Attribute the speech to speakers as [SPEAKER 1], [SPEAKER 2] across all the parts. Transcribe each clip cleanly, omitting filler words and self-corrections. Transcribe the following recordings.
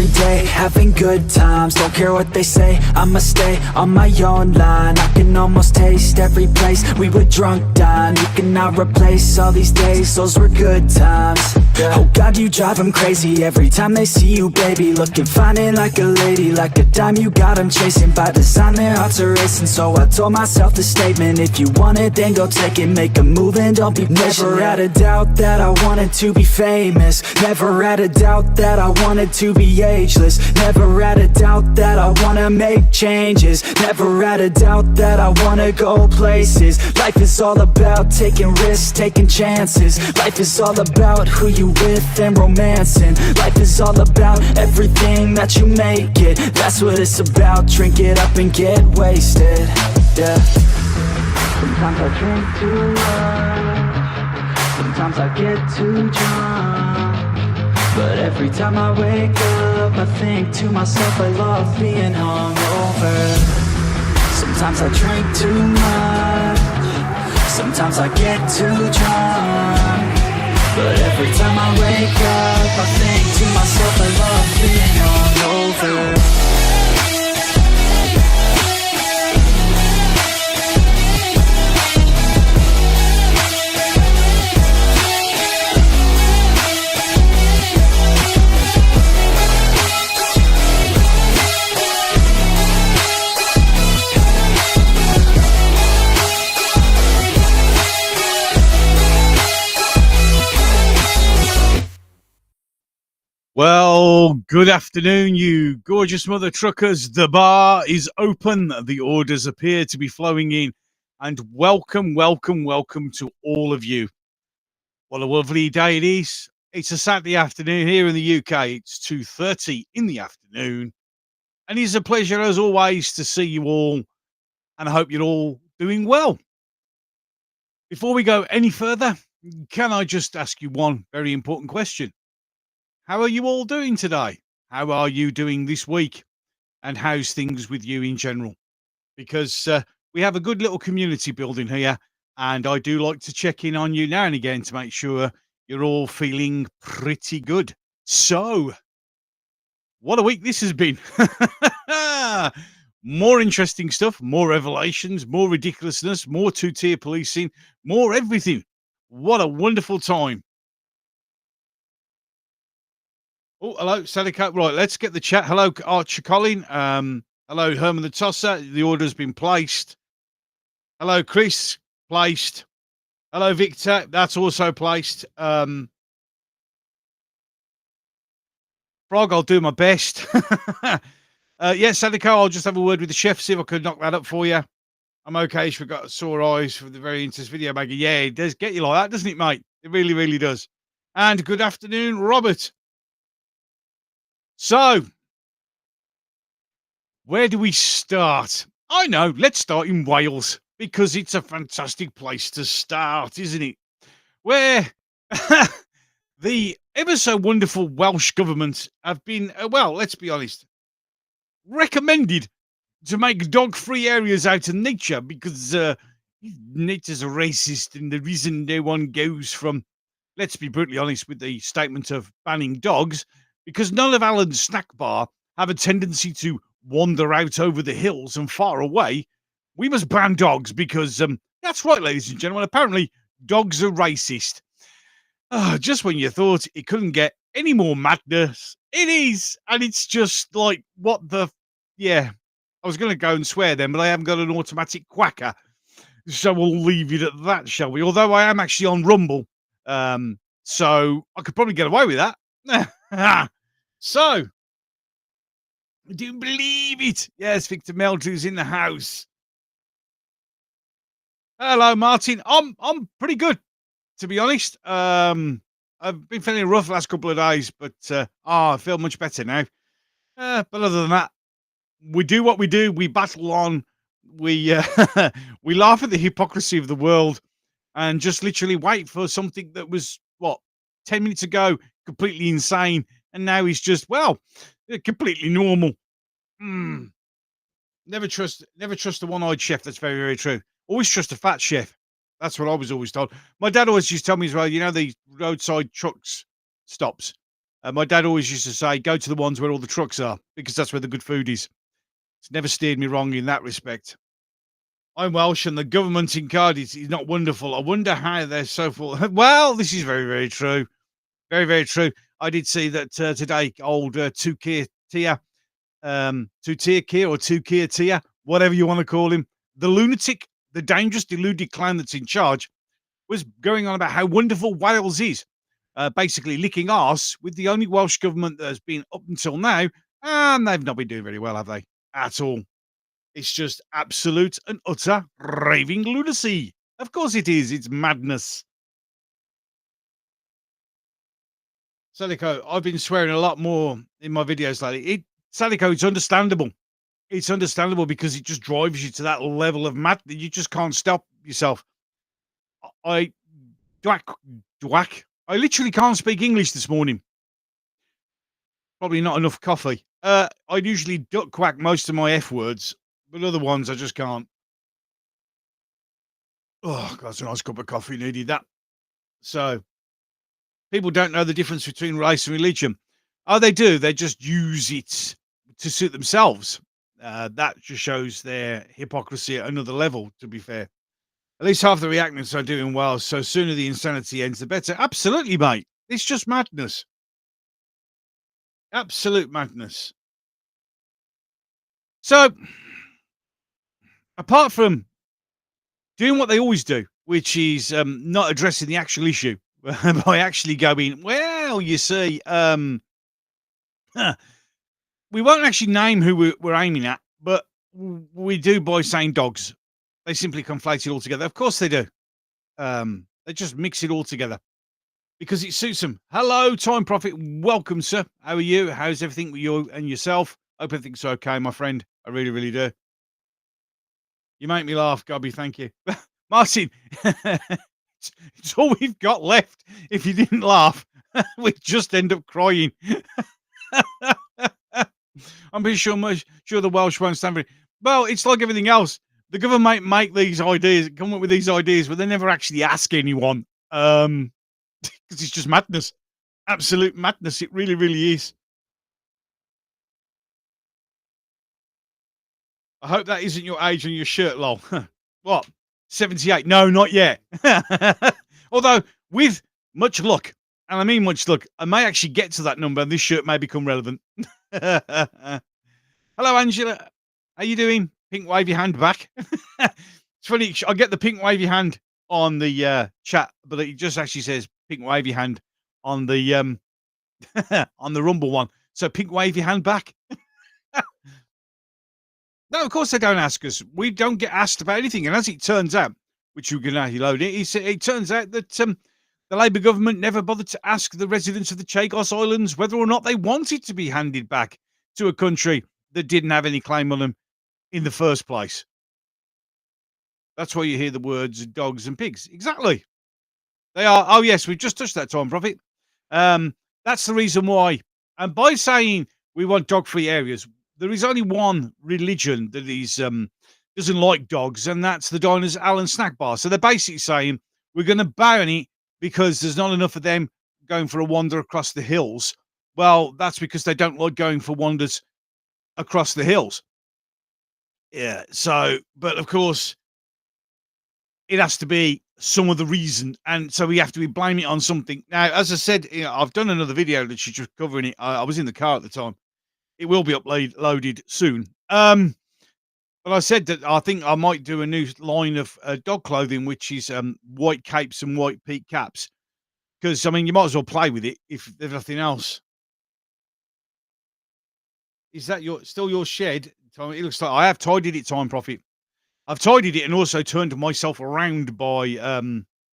[SPEAKER 1] every day, having good times. Don't care what they say, I'ma stay on my own line. I can almost taste every place we were drunk down. You cannot replace all these days, those were good times. Oh God, you drive them crazy every time they see you, baby. Looking fine and like a lady, like a dime you got them chasing. By design their hearts are racing, so I told myself the statement: if you want it, then go take it. Make a move and don't be patient. Never had a doubt that I wanted to be famous. Never had a doubt that I wanted to be ageless. Never had a doubt that I wanna make changes. Never had a doubt that I wanna go places. Life is all about taking risks, taking chances. Life is all about who you with and romancing. Life is all about everything that you make it. That's what it's about. Drink it up and get wasted. Yeah. Sometimes I drink too much, sometimes I get too drunk, but every time I wake up I think to myself, I love being hungover. Sometimes I drink too much, sometimes I get too drunk, but every time I wake up I think to myself, I love being hungover.
[SPEAKER 2] Well, good afternoon, you gorgeous mother truckers. The bar is open. The orders appear to be flowing in. And welcome, welcome, welcome to all of you. What a lovely day it is. It's a Saturday afternoon here in the UK. It's 2:30 in the afternoon. And it's a pleasure, as always, to see you all. And I hope you're all doing well. Before we go any further, can I just ask you one very important question? How are you all doing today? How are you doing this week? And how's things with you in general? Because we have a good little community building here, and I do like to check in on you now and again to make sure you're all feeling pretty good. So, what a week this has been. More interesting stuff, more revelations, more ridiculousness, more two-tier policing, more everything. What a wonderful time. Oh, hello, Sadiko. Right, let's get the chat. Hello, Archer Colin. Hello, Herman the Tosser. The order's been placed. Hello, Chris. Placed. Hello, Victor. That's also placed. Frog, I'll do my best. Yes, Sadiko, I'll just have a word with the chef, see if I could knock that up for you. I'm okay if you've got sore eyes for the very intense video maker. Yeah, it does get you like that, doesn't it, mate? It really, really does. And good afternoon, Robert. So, where do we start? I know, let's start in Wales, because it's a fantastic place to start, isn't it? Where the ever so wonderful Welsh government have been, well, let's be honest, recommended to make dog-free areas out of nature, because nature's racist, and the reason no one goes from, let's be brutally honest with the statement of banning dogs, because none of Alan's snack bar have a tendency to wander out over the hills and far away. We must ban dogs because, that's right, ladies and gentlemen, apparently dogs are racist. Just when you thought it couldn't get any more madness, it is. And it's just like, what the... Yeah, I was going to go and swear then, but I haven't got an automatic quacker. So we'll leave it at that, shall we? Although I am actually on Rumble, so I could probably get away with that. So, do you believe it? Yes, Victor Meldrew's in the house. Hello, Martin. I'm pretty good, to be honest. I've been feeling rough the last couple of days, but I feel much better now. But other than that, we do what we do. We battle on. We we laugh at the hypocrisy of the world, and just literally wait for something that was 10 minutes ago completely insane. And now he's just, well, completely normal. Never trust a one-eyed chef. That's very, very true. Always trust a fat chef. That's what I was always told. My dad always used to tell me as well, you know, the roadside trucks stops. My dad always used to say, "Go to the ones where all the trucks are, because that's where the good food is." It's never steered me wrong in that respect. I'm Welsh, and the government in Cardiff is not wonderful. I wonder how they're so full. Well, this is very, very true. Very, very true. I did see that today. Old two-tier Tia, two-tier Kia or two-tier Tia, whatever you want to call him, the lunatic, the dangerous, deluded clown that's in charge, was going on about how wonderful Wales is. Basically, licking arse with the only Welsh government that has been up until now, and they've not been doing very well, have they? At all. It's just absolute and utter raving lunacy. Of course it is. It's madness. Salico, I've been swearing a lot more in my videos lately. Salico, it's understandable. It's understandable because it just drives you to that level of mad that you just can't stop yourself. I dwack dwack. I literally can't speak English this morning. Probably not enough coffee. I usually duck quack most of my F words, but other ones I just can't. Oh, God, it's a nice cup of coffee. Needed that. So, people don't know the difference between race and religion. Oh, they do. They just use it to suit themselves. That just shows their hypocrisy at another level, to be fair. At least half the reactants are doing well, so sooner the insanity ends, the better. Absolutely, mate. It's just madness. Absolute madness. So, apart from doing what they always do, which is not addressing the actual issue by actually going, well, you see, we won't actually name who we're aiming at, but we do by saying dogs. They simply conflate it all together. Of course they do. They just mix it all together because it suits them. Hello, Time Prophet. Welcome, sir. How are you? How's everything with you and yourself? Hope everything's okay, my friend. I really, really do. You make me laugh, Gobby. Thank you. Martin, it's all we've got left. If you didn't laugh, we'd just end up crying. I'm pretty sure the Welsh won't stand for it. Well, it's like everything else. The government make these ideas, come up with these ideas, but they never actually ask anyone. Because it's just madness. Absolute madness. It really, really is. I hope that isn't your age on your shirt, lol. What? 78? No, not yet. Although, with much luck, and I mean much luck, I may actually get to that number and this shirt may become relevant. Hello, Angela. How you doing? Pink wavy hand back. It's funny, I get the pink wavy hand on the chat, but it just actually says pink wavy hand on the on the Rumble one. So pink wavy hand back. No, of course they don't ask us. We don't get asked about anything. And as it turns out, which you can actually load it turns out that the Labour government never bothered to ask the residents of the Chagos Islands whether or not they wanted to be handed back to a country that didn't have any claim on them in the first place. That's why you hear the words dogs and pigs. Exactly. They are. Oh, yes, we've just touched that, Time Prophet. That's the reason why. And by saying we want dog-free areas, there is only one religion that is doesn't like dogs, and that's the Diners Allen Snack Bar. So they're basically saying we're going to ban it because there's not enough of them going for a wander across the hills. Well, that's because they don't like going for wanders across the hills. Yeah. So, but of course, it has to be some of the reason, and so we have to be blaming it on something. Now, as I said, I've done another video that she's just covering it. I was in the car at the time. It will be uploaded soon. But I said that I think I might do a new line of dog clothing, which is white capes and white peak caps. Because, I mean, you might as well play with it if there's nothing else. Is that still your shed? It looks like I have tidied it, Time Prophet. I've tidied it and also turned myself around by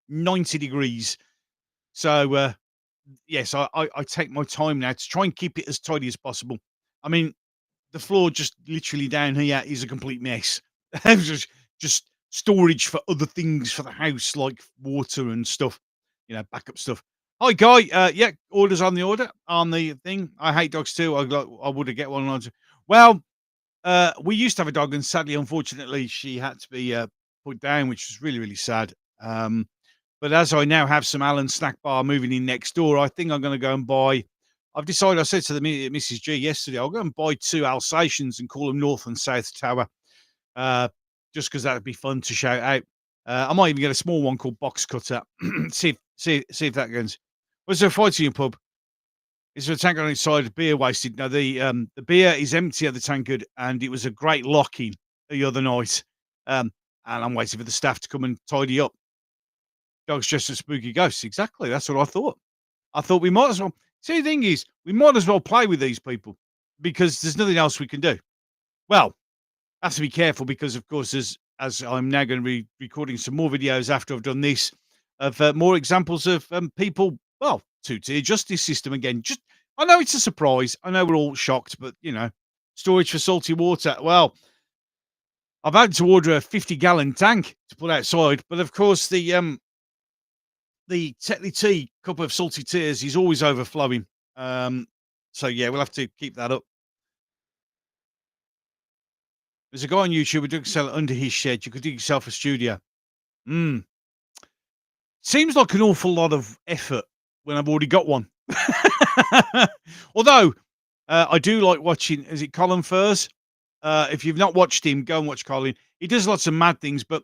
[SPEAKER 2] 90 degrees. So, yes, I take my time now to try and keep it as tidy as possible. I mean, the floor just literally down here is a complete mess. just storage for other things for the house, like water and stuff, backup stuff. Hi, Guy. Yeah, orders on the thing. I hate dogs too. I would have get one. Well, we used to have a dog, and sadly, unfortunately, she had to be put down, which was really, really sad. But as I now have some Allen Snack Bar moving in next door, I think I'm going to go and buy I've decided. I said to the Mrs. G yesterday, I'll go and buy 2 Alsatians and call them North and South Tower, uh, just because that'd be fun to shout out. I might even get a small one called Box Cutter. See if that goes. Was there a fight in your pub? Is there a tankard inside? Beer wasted? No, the beer is empty at the tankard, and it was a great lock-in the other night. And I'm waiting for the staff to come and tidy up. Dogs just as spooky ghosts. Exactly. That's what I thought. I thought we might as well. See, the thing is, we might as well play with these people because there's nothing else we can do. Well, I have to be careful because, of course, as I'm now going to be recording some more videos after I've done this of more examples of people. Well, two-tier justice system again. Just I know it's a surprise. I know we're all shocked, but storage for salty water. Well, I've had to order a 50-gallon tank to put outside, but of course the Tetley tea cup of salty tears is always overflowing. So yeah, we'll have to keep that up. There's a guy on YouTube who does sell it under his shed. You could dig yourself a studio. Seems like an awful lot of effort when I've already got one. Although I do like watching. Is it Colin Furze? If you've not watched him, go and watch Colin. He does lots of mad things, but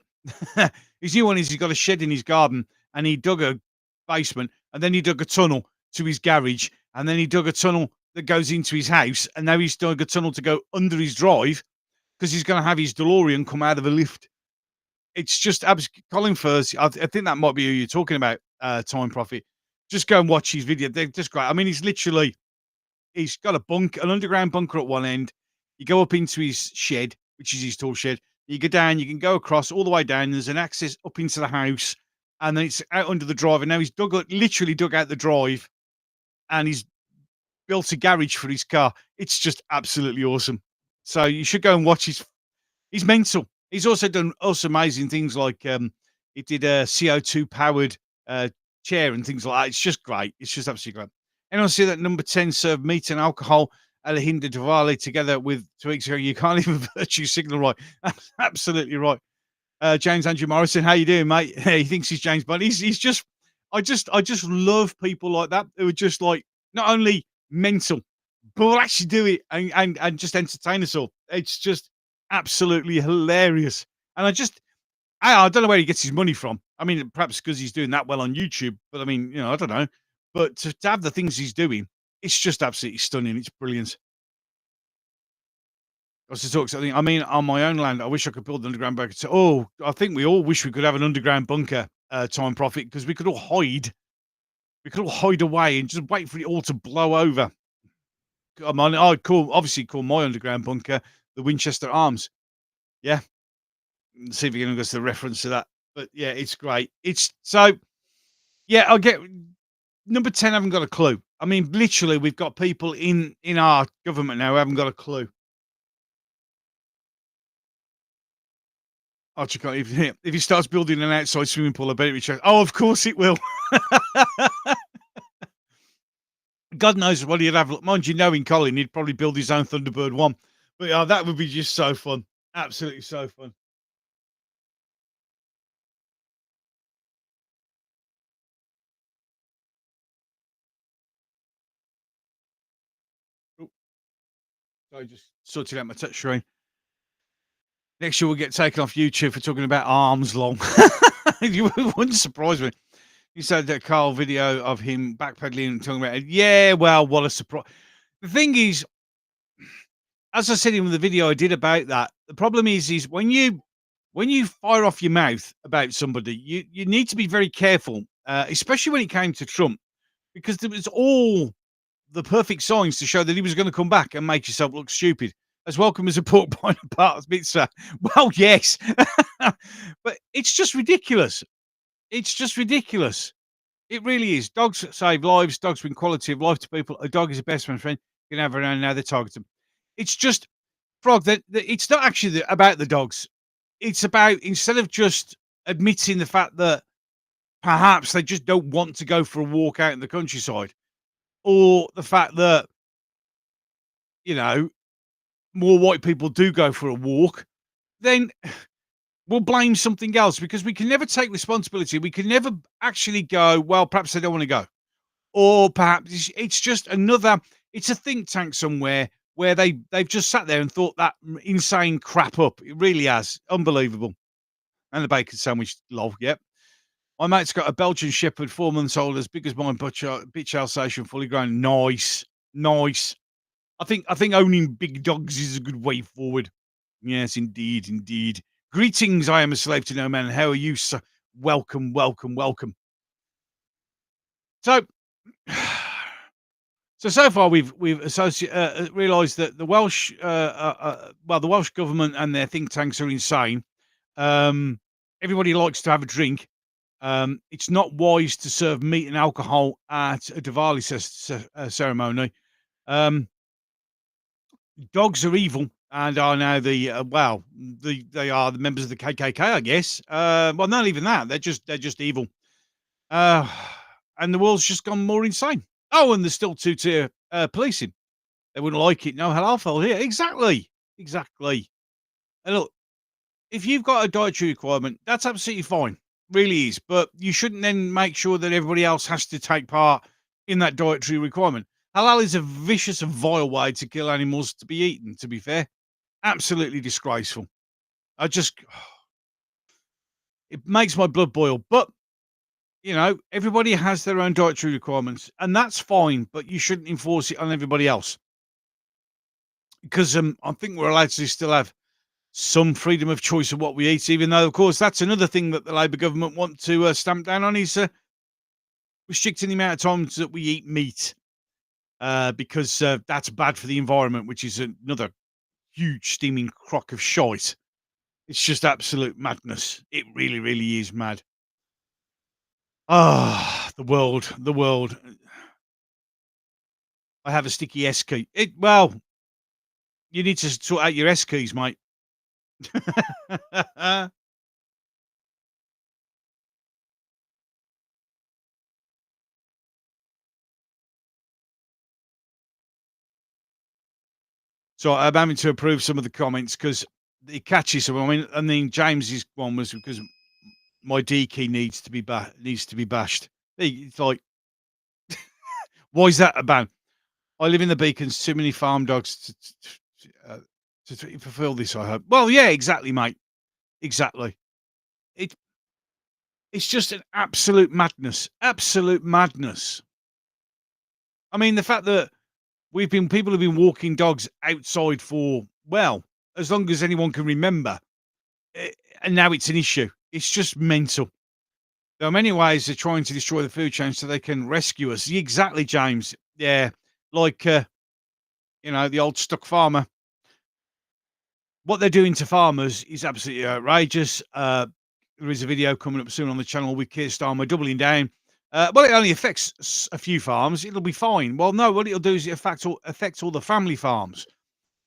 [SPEAKER 2] his new one is he's got a shed in his garden and he dug a basement and then he dug a tunnel to his garage and then he dug a tunnel that goes into his house and now he's dug a tunnel to go under his drive because he's going to have his DeLorean come out of a lift. It's just Colin Furze. I think that might be who you're talking about, Time Prophet. Just go and watch his video. They're just great. I mean, he's got an underground bunker at one end. You go up into his shed, which is his tool shed. You go down, you can go across all the way down. There's an access up into the house, and then it's out under the drive. And now he's literally dug out the drive, and he's built a garage for his car. It's just absolutely awesome. So you should go and watch he's mental. He's also done amazing things like he did a CO2 powered chair and things like that. It's just great. It's just absolutely great. Anyone see that number 10 served meat and alcohol at Hinda Diwali together with 2 weeks ago? You can't even virtue signal right. That's absolutely right. James Andrew Morrison, how you doing, mate? He thinks he's James Bond. He's just I just love people like that who are just like not only mental, but will actually do it and just entertain us all. It's just absolutely hilarious. And I don't know where he gets his money from. I mean, perhaps because he's doing that well on YouTube, but I mean, I don't know. But to have the things he's doing, it's just absolutely stunning. It's brilliant. Also talks, I mean, on my own land, I wish I could build an underground bunker. So, I think we all wish we could have an underground bunker, Time Prophet, because we could all hide. We could all hide away and just wait for it all to blow over. I'd obviously call my underground bunker the Winchester Arms. Yeah. See if you can get the reference to that. But yeah, it's great. I'll get number 10. Haven't got a clue. I mean, literally, we've got people in our government now who haven't got a clue. Archie can't even hear. If he starts building an outside swimming pool, I bet it will. Oh, of course it will. God knows what he'd have. Mind you, knowing Colin, he'd probably build his own Thunderbird 1. But that would be just so fun. Absolutely so fun. I just sorted out my touch screen. Next year we'll get taken off YouTube for talking about arms long. You wouldn't surprise me. You said that Carl video of him backpedaling and talking about it. Yeah, well, what a surprise. The thing is, as I said in the video I did about that, the problem is when you fire off your mouth about somebody, you need to be very careful, especially when it came to Trump, because there was all the perfect signs to show that he was going to come back and make yourself look stupid. As welcome as a pork pie and a part of pizza. Well, yes. But it's just ridiculous. It's just ridiculous. It really is. Dogs save lives. Dogs bring quality of life to people. A dog is a best friend. You can have around now. They target them. It's just, Frog, that it's not actually about the dogs. It's about, instead of just admitting the fact that perhaps they just don't want to go for a walk out in the countryside, or the fact that, more white people do go for a walk, then we'll blame something else, because we can never take responsibility. We can never actually go, well, perhaps they don't want to go. or perhaps it's just another. It's a think tank somewhere where they've just sat there and thought that insane crap up. It really has unbelievable. And the bacon sandwich, lol. Yep. My mate's got a Belgian Shepherd, 4 months old, as big as mine, bitch Alsatian, fully grown. Nice, nice. I think owning big dogs is a good way forward. Yes, indeed, indeed. Greetings, I am a slave to no man. How are you, sir? Welcome, welcome, welcome. So, so far we've realised that the Welsh, well, the Welsh government and their think tanks are insane. Everybody likes to have a drink. It's not wise to serve meat and alcohol at a Diwali ceremony. Um, Dogs are evil and are now they are the members of the KKK, I guess. Well, not even that. They're just evil. Uh, and the world's just gone more insane. Oh, and there's still two-tier policing. They wouldn't like it. No halal here. Exactly. Exactly. And look, if you've got a dietary requirement, that's absolutely fine. Really is. But you shouldn't then make sure that everybody else has to take part in that dietary requirement. Halal is a vicious and vile way to kill animals to be eaten, to be fair. Absolutely disgraceful. I just it makes my blood boil. But everybody has their own dietary requirements, and that's fine, but you shouldn't enforce it on everybody else. Because I think we're allowed to still have some freedom of choice of what we eat, even though, of course, that's another thing that the Labour government want to stamp down on is restricting the amount of times that we eat meat, because that's bad for the environment, which is another huge steaming crock of shite. It's just absolute madness. It really, really is mad. Ah, the world, the world. I have a sticky S key. Well, you need to sort out your S keys, mate. So I'm having to approve some of the comments because it catches some. I mean, James's one was because my D key needs to be bashed. It's like, why is that a ban? I live in the Beacons. Too many farm dogs to fulfil this. I hope. Well, yeah, exactly, mate. Exactly. It it's just an absolute madness. Absolute madness. I mean, the fact that people have been walking dogs outside for, well, as long as anyone can remember, eh, and now it's an issue. It's just mental. There are many ways they're trying to destroy the food chain so they can rescue us. Exactly, James. Yeah, like the old stuck farmer. What they're doing to farmers is absolutely outrageous. There is a video coming up soon on the channel with Keir Starmer doubling down. Well, it only affects a few farms. It'll be fine. Well, no, what it'll do is it affects all the family farms.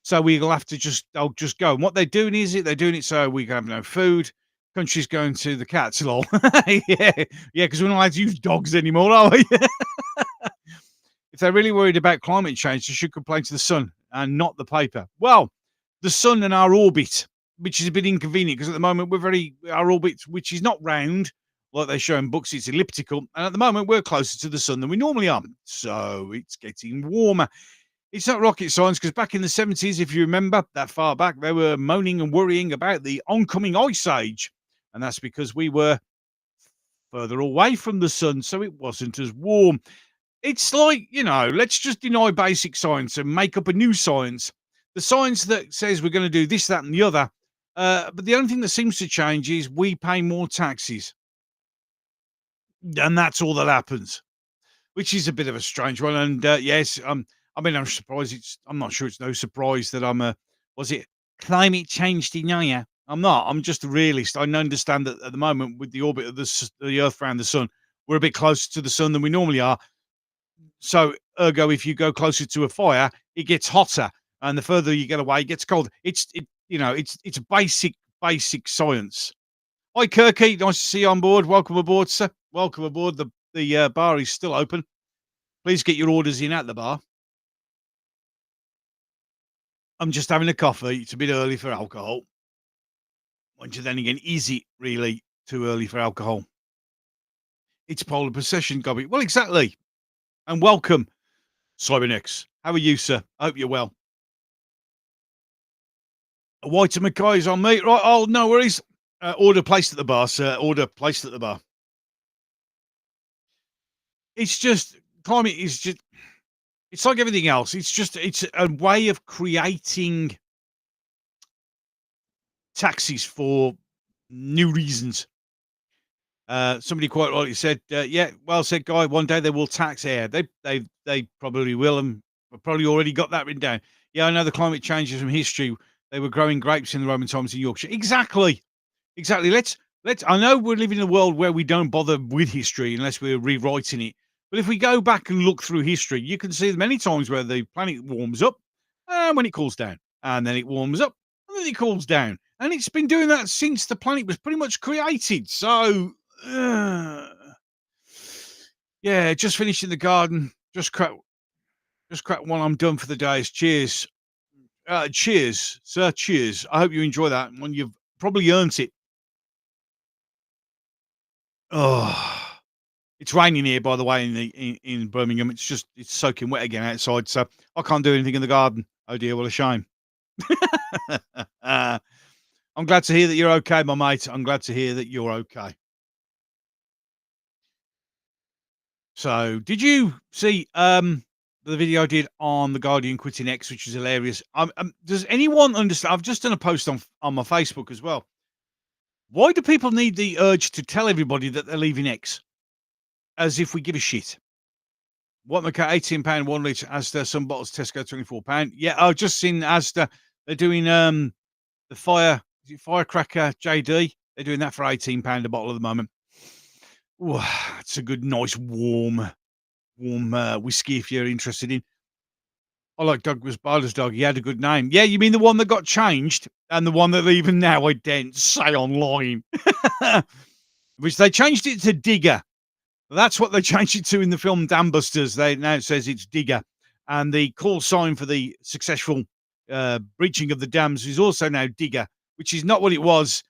[SPEAKER 2] So we'll have to they'll just go. And what they're doing is they're doing it so we can have no food. Country's going to the cats, lol. Yeah, because we're not allowed to use dogs anymore, are we? If they're really worried about climate change, they should complain to the sun and not the paper. Well, the sun and our orbit, which is a bit inconvenient because at the moment our orbit, which is not round like they show in books, it's elliptical, and at the moment we're closer to the sun than we normally are. So it's getting warmer. It's not rocket science because back in the 70s, if you remember that far back, they were moaning and worrying about the oncoming ice age, and that's because we were further away from the sun, so it wasn't as warm. It's like, let's just deny basic science and make up a new science. The science that says we're going to do this, that, and the other. But the only thing that seems to change is we pay more taxes. And that's all that happens, which is a bit of a strange one. And yes, I'm surprised. I'm not sure it's no surprise that was it climate change denier? I'm not. I'm just a realist. I understand that at the moment with the orbit of the Earth around the sun, we're a bit closer to the sun than we normally are. So, ergo, if you go closer to a fire, it gets hotter, and the further you get away, it gets colder. It's basic science. Hi, Kirky. Nice to see you on board. Welcome aboard, sir. Welcome aboard. The bar is still open. Please get your orders in at the bar. I'm just having a coffee. It's a bit early for alcohol. Once then again, is it really too early for alcohol? It's polar procession, Gobby. Well, exactly. and welcome, Cybernex. How are you, sir? I hope you're well. White and Mackay's on me. Right, oh, no worries. Order placed at the bar, sir. Order placed at the bar. It's just, climate is just, it's like everything else. It's a way of creating taxis for new reasons. Somebody quite rightly said, "Yeah, well said, Guy. One day they will tax air. They probably will, and I've probably already got that written down. Yeah, I know the climate changes from history. They were growing grapes in the Roman times in Yorkshire. Exactly, exactly. Let's. I know we're living in a world where we don't bother with history unless we're rewriting it. But if we go back and look through history, you can see many times where the planet warms up and when it cools down, and then it warms up and then it cools down, and it's been doing that since the planet was pretty much created. So." Yeah, just finished in the garden. Just crack one. I'm done for the day. Cheers. Cheers, sir. Cheers. I hope you enjoy that one. You've probably earned it. Oh, it's raining here, by the way, in Birmingham. It's soaking wet again outside, so I can't do anything in the garden. Oh dear, what a shame. I'm glad to hear that you're okay, my mate. I'm glad to hear that you're okay. So, did you see the video I did on the Guardian quitting X, which is hilarious? Does anyone understand? I've just done a post on my Facebook as well. Why do people need the urge to tell everybody that they're leaving X, as if we give a shit? What Maca, £18, 1 litre Asda, some bottles Tesco, £24. Yeah, I've just seen Asda. They're doing the firecracker JD. They're doing that for £18 a bottle at the moment. Ooh, it's a good, nice, warm whiskey if you're interested in. I like Douglas Byler's dog. He had a good name. Yeah, you mean the one that got changed and the one that even now I daren't say online. Which they changed it to Digger. That's what they changed it to in the film Dambusters. Now it says it's Digger. And the call sign for the successful breaching of the dams is also now Digger, which is not what it was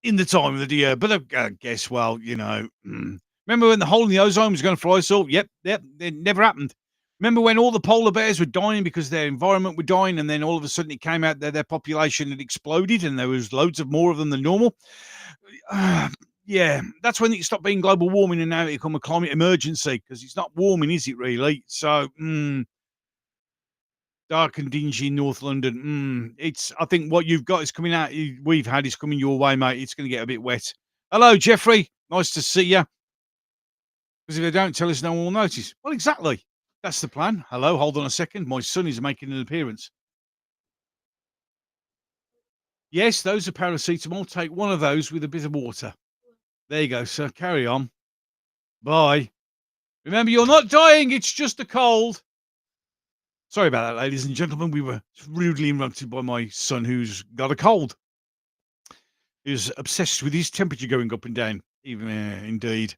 [SPEAKER 2] in the time of the year. But I guess, well, remember when the hole in the ozone was going to fry us all? Yep, it never happened. Remember when all the polar bears were dying because their environment were dying, and then all of a sudden it came out that their population had exploded and there was loads of more of them than normal? Yeah, that's when it stopped being global warming and now it become a climate emergency, because it's not warming, is it really? So, dark and dingy in North London. I think what you've got is coming out. We've had is coming your way, mate. It's going to get a bit wet. Hello, Jeffrey. Nice to see you. Because if they don't tell us, no one will notice. Well, exactly. That's the plan. Hello, hold on a second. My son is making an appearance. Yes, those are paracetamol. Take one of those with a bit of water. There you go, sir. Carry on. Bye. Remember, you're not dying. It's just a cold. Sorry about that, ladies and gentlemen. We were rudely interrupted by my son who's got a cold. He's obsessed with his temperature going up and down. Even indeed.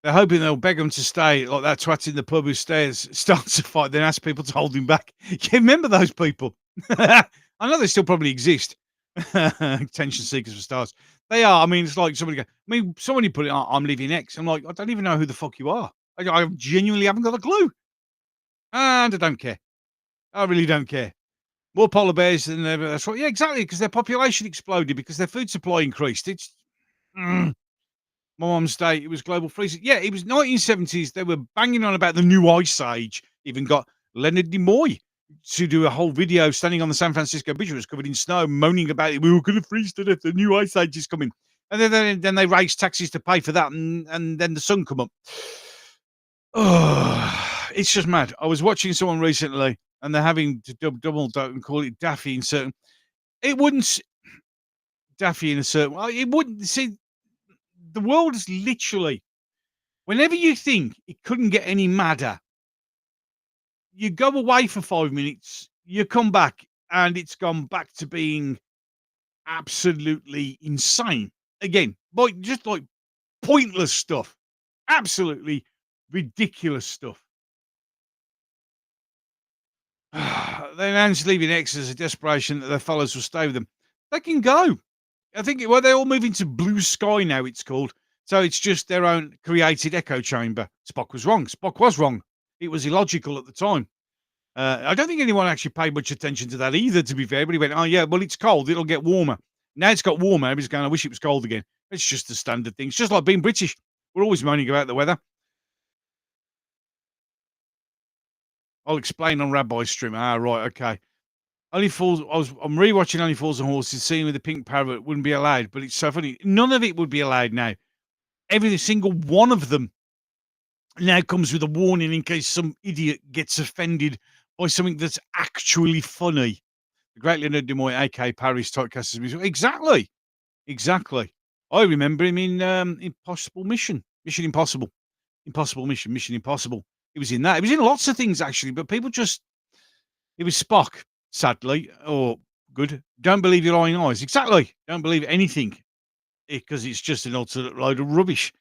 [SPEAKER 2] They're hoping they'll beg him to stay, like that twat in the pub who starts a fight, then asks people to hold him back. You remember those people? I know they still probably exist. Attention seekers for stars. They are. I mean, it's like somebody put it, I'm leaving X. I'm like, I don't even know who the fuck you are. I genuinely haven't got a clue. And I don't care. I really don't care. More polar bears than ever. That's right. Yeah, exactly. Because their population exploded because their food supply increased. It's my mum's day. It was global freezing. Yeah, it was 1970s. They were banging on about the new ice age. Even got Leonard Nimoy to do a whole video standing on the San Francisco Beach. It was covered in snow, moaning about it. We were going to freeze to death. The new ice age is coming. And then they raised taxes to pay for that, and then the sun come up. Oh. It's just mad. I was watching someone recently, and they're having to double and call it Daffy in certain. It wouldn't Daffy in a certain. It wouldn't see. The world is literally. Whenever you think it couldn't get any madder, you go away for 5 minutes, you come back, and it's gone back to being absolutely insane again. Just like pointless stuff, absolutely ridiculous stuff. They announced leaving X as a desperation that their fellows will stay with them. They can go. I think they're all moving to Blue Sky now. It's called. So it's just their own created echo chamber. Spock was wrong. Spock was wrong. It was illogical at the time. I don't think anyone actually paid much attention to that either, to be fair. But he went, "Oh yeah, well it's cold. It'll get warmer." Now it's got warmer. Everybody's going, "I wish it was cold again." It's just a standard thing. It's just like being British. We're always moaning about the weather. I'll explain on Rabbi Stream. Ah, right, okay. Only Fools. I'm rewatching Only Fools and Horses, seeing with the pink parrot wouldn't be allowed, but it's so funny. None of it would be allowed now. Every single one of them now comes with a warning in case some idiot gets offended by something that's actually funny. The great Leonard Nimoy, aka Paris typecast as exactly, exactly. I remember him in Impossible Mission, Mission Impossible, Impossible Mission, Mission Impossible. He was in that. He was in lots of things actually, but people just it was Spock, sadly, or good. Don't believe your lying eyes. Exactly. Don't believe anything because it's just an ultimate load of rubbish.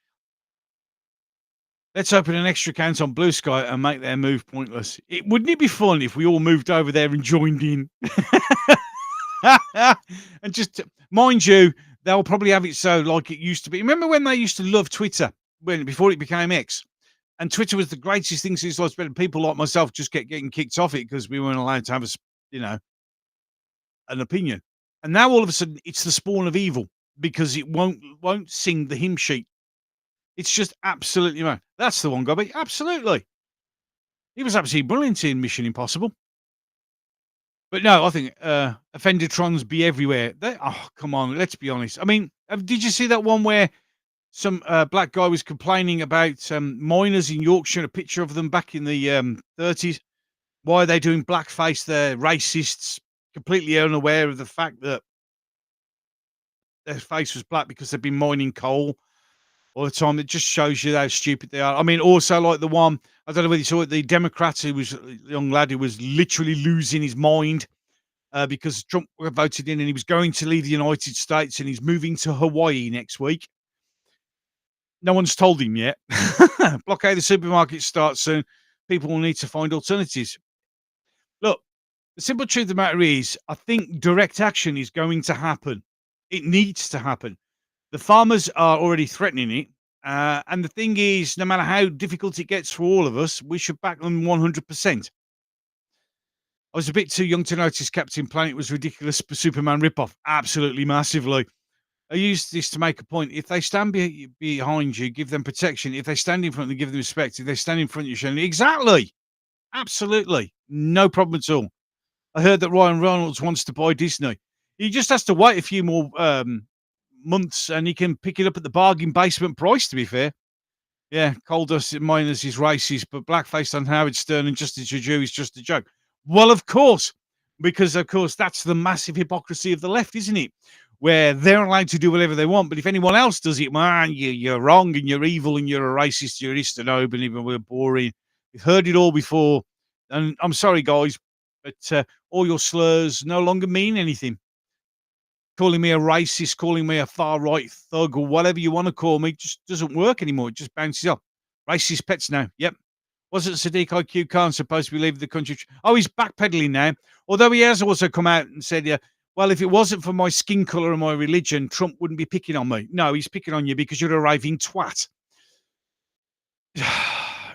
[SPEAKER 2] Let's open an extra account on Blue Sky and make their move pointless. Wouldn't it be fun if we all moved over there and joined in? And just mind you, they'll probably have it so like it used to be. Remember when they used to love Twitter before it became X? And Twitter was the greatest thing since sliced bread. People like myself just kept getting kicked off it because we weren't allowed to have an opinion. And now all of a sudden it's the spawn of evil because it won't sing the hymn sheet. It's just absolutely right. That's the one, Gobby. Absolutely. He was absolutely brilliant in Mission Impossible. But no, I think Offendertrons be everywhere. Come on, let's be honest. I mean, did you see that one where some black guy was complaining about miners in Yorkshire, a picture of them back in the 30s? Why are they doing blackface? They're racists, completely unaware of the fact that their face was black because they've been mining coal all the time. It just shows you how stupid they are. I mean, also like the one, I don't know whether you saw it, the Democrat who was a young lad who was literally losing his mind because Trump voted in and he was going to leave the United States and he's moving to Hawaii next week. No one's told him yet. Blockade the supermarket starts soon. People will need to find alternatives. Look, the simple truth of the matter is, I think direct action is going to happen. It needs to happen. The farmers are already threatening it. And the thing is, no matter how difficult it gets for all of us, we should back them 100%. I was a bit too young to notice Captain Planet was ridiculous Superman ripoff. Absolutely massively. I use this to make a point. If they stand behind you, give them protection. If they stand in front of you, give them respect. If they stand in front of you, show them. Exactly. Absolutely. No problem at all. I heard that Ryan Reynolds wants to buy Disney. He just has to wait a few more months and he can pick it up at the bargain basement price, to be fair. Yeah, Coldust Miners is racist, but blackface on Howard Stern and Justice Jew is just a joke. Well, of course, because, of course, that's the massive hypocrisy of the left, isn't it? Where they're allowed to do whatever they want, but if anyone else does it, man, you're wrong and you're evil and you're a racist, you're a and even we're boring. We've heard it all before. And I'm sorry, guys, but all your slurs no longer mean anything. Calling me a racist, calling me a far-right thug or whatever you want to call me just doesn't work anymore. It just bounces off. Racist pets now. Yep. Wasn't Sadiq IQ Khan supposed to be leaving the country? Oh, he's backpedaling now. Although he has also come out and said, yeah, well, if it wasn't for my skin colour and my religion, Trump wouldn't be picking on me. No, he's picking on you because you're a raving twat.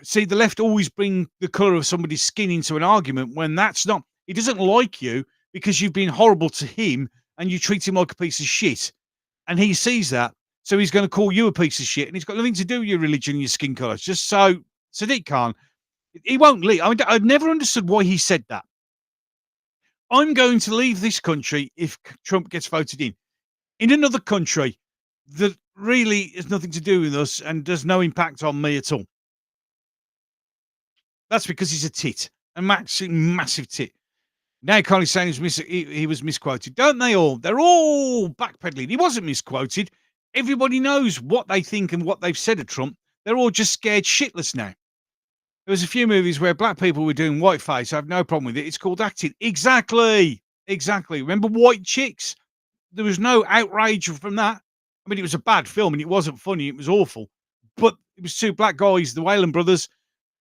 [SPEAKER 2] See, the left always bring the colour of somebody's skin into an argument when that's not. He doesn't like you because you've been horrible to him and you treat him like a piece of shit. And he sees that. So he's going to call you a piece of shit. And it's got nothing to do with your religion and your skin colour. Just so Sadiq Khan, he won't leave. I mean, I've never understood why he said that. I'm going to leave this country if Trump gets voted in another country that really has nothing to do with us and does no impact on me at all. That's because he's a tit, a massive tit. Now Carly's saying he was misquoted. Don't they all? They're all backpedaling. He wasn't misquoted. Everybody knows what they think and what they've said of Trump. They're all just scared shitless now. There was a few movies where black people were doing whiteface. I have no problem with it. It's called acting. Exactly. Remember White Chicks? There was no outrage from that. I mean, it was a bad film and it wasn't funny. It was awful. But it was two black guys, the Whalen brothers,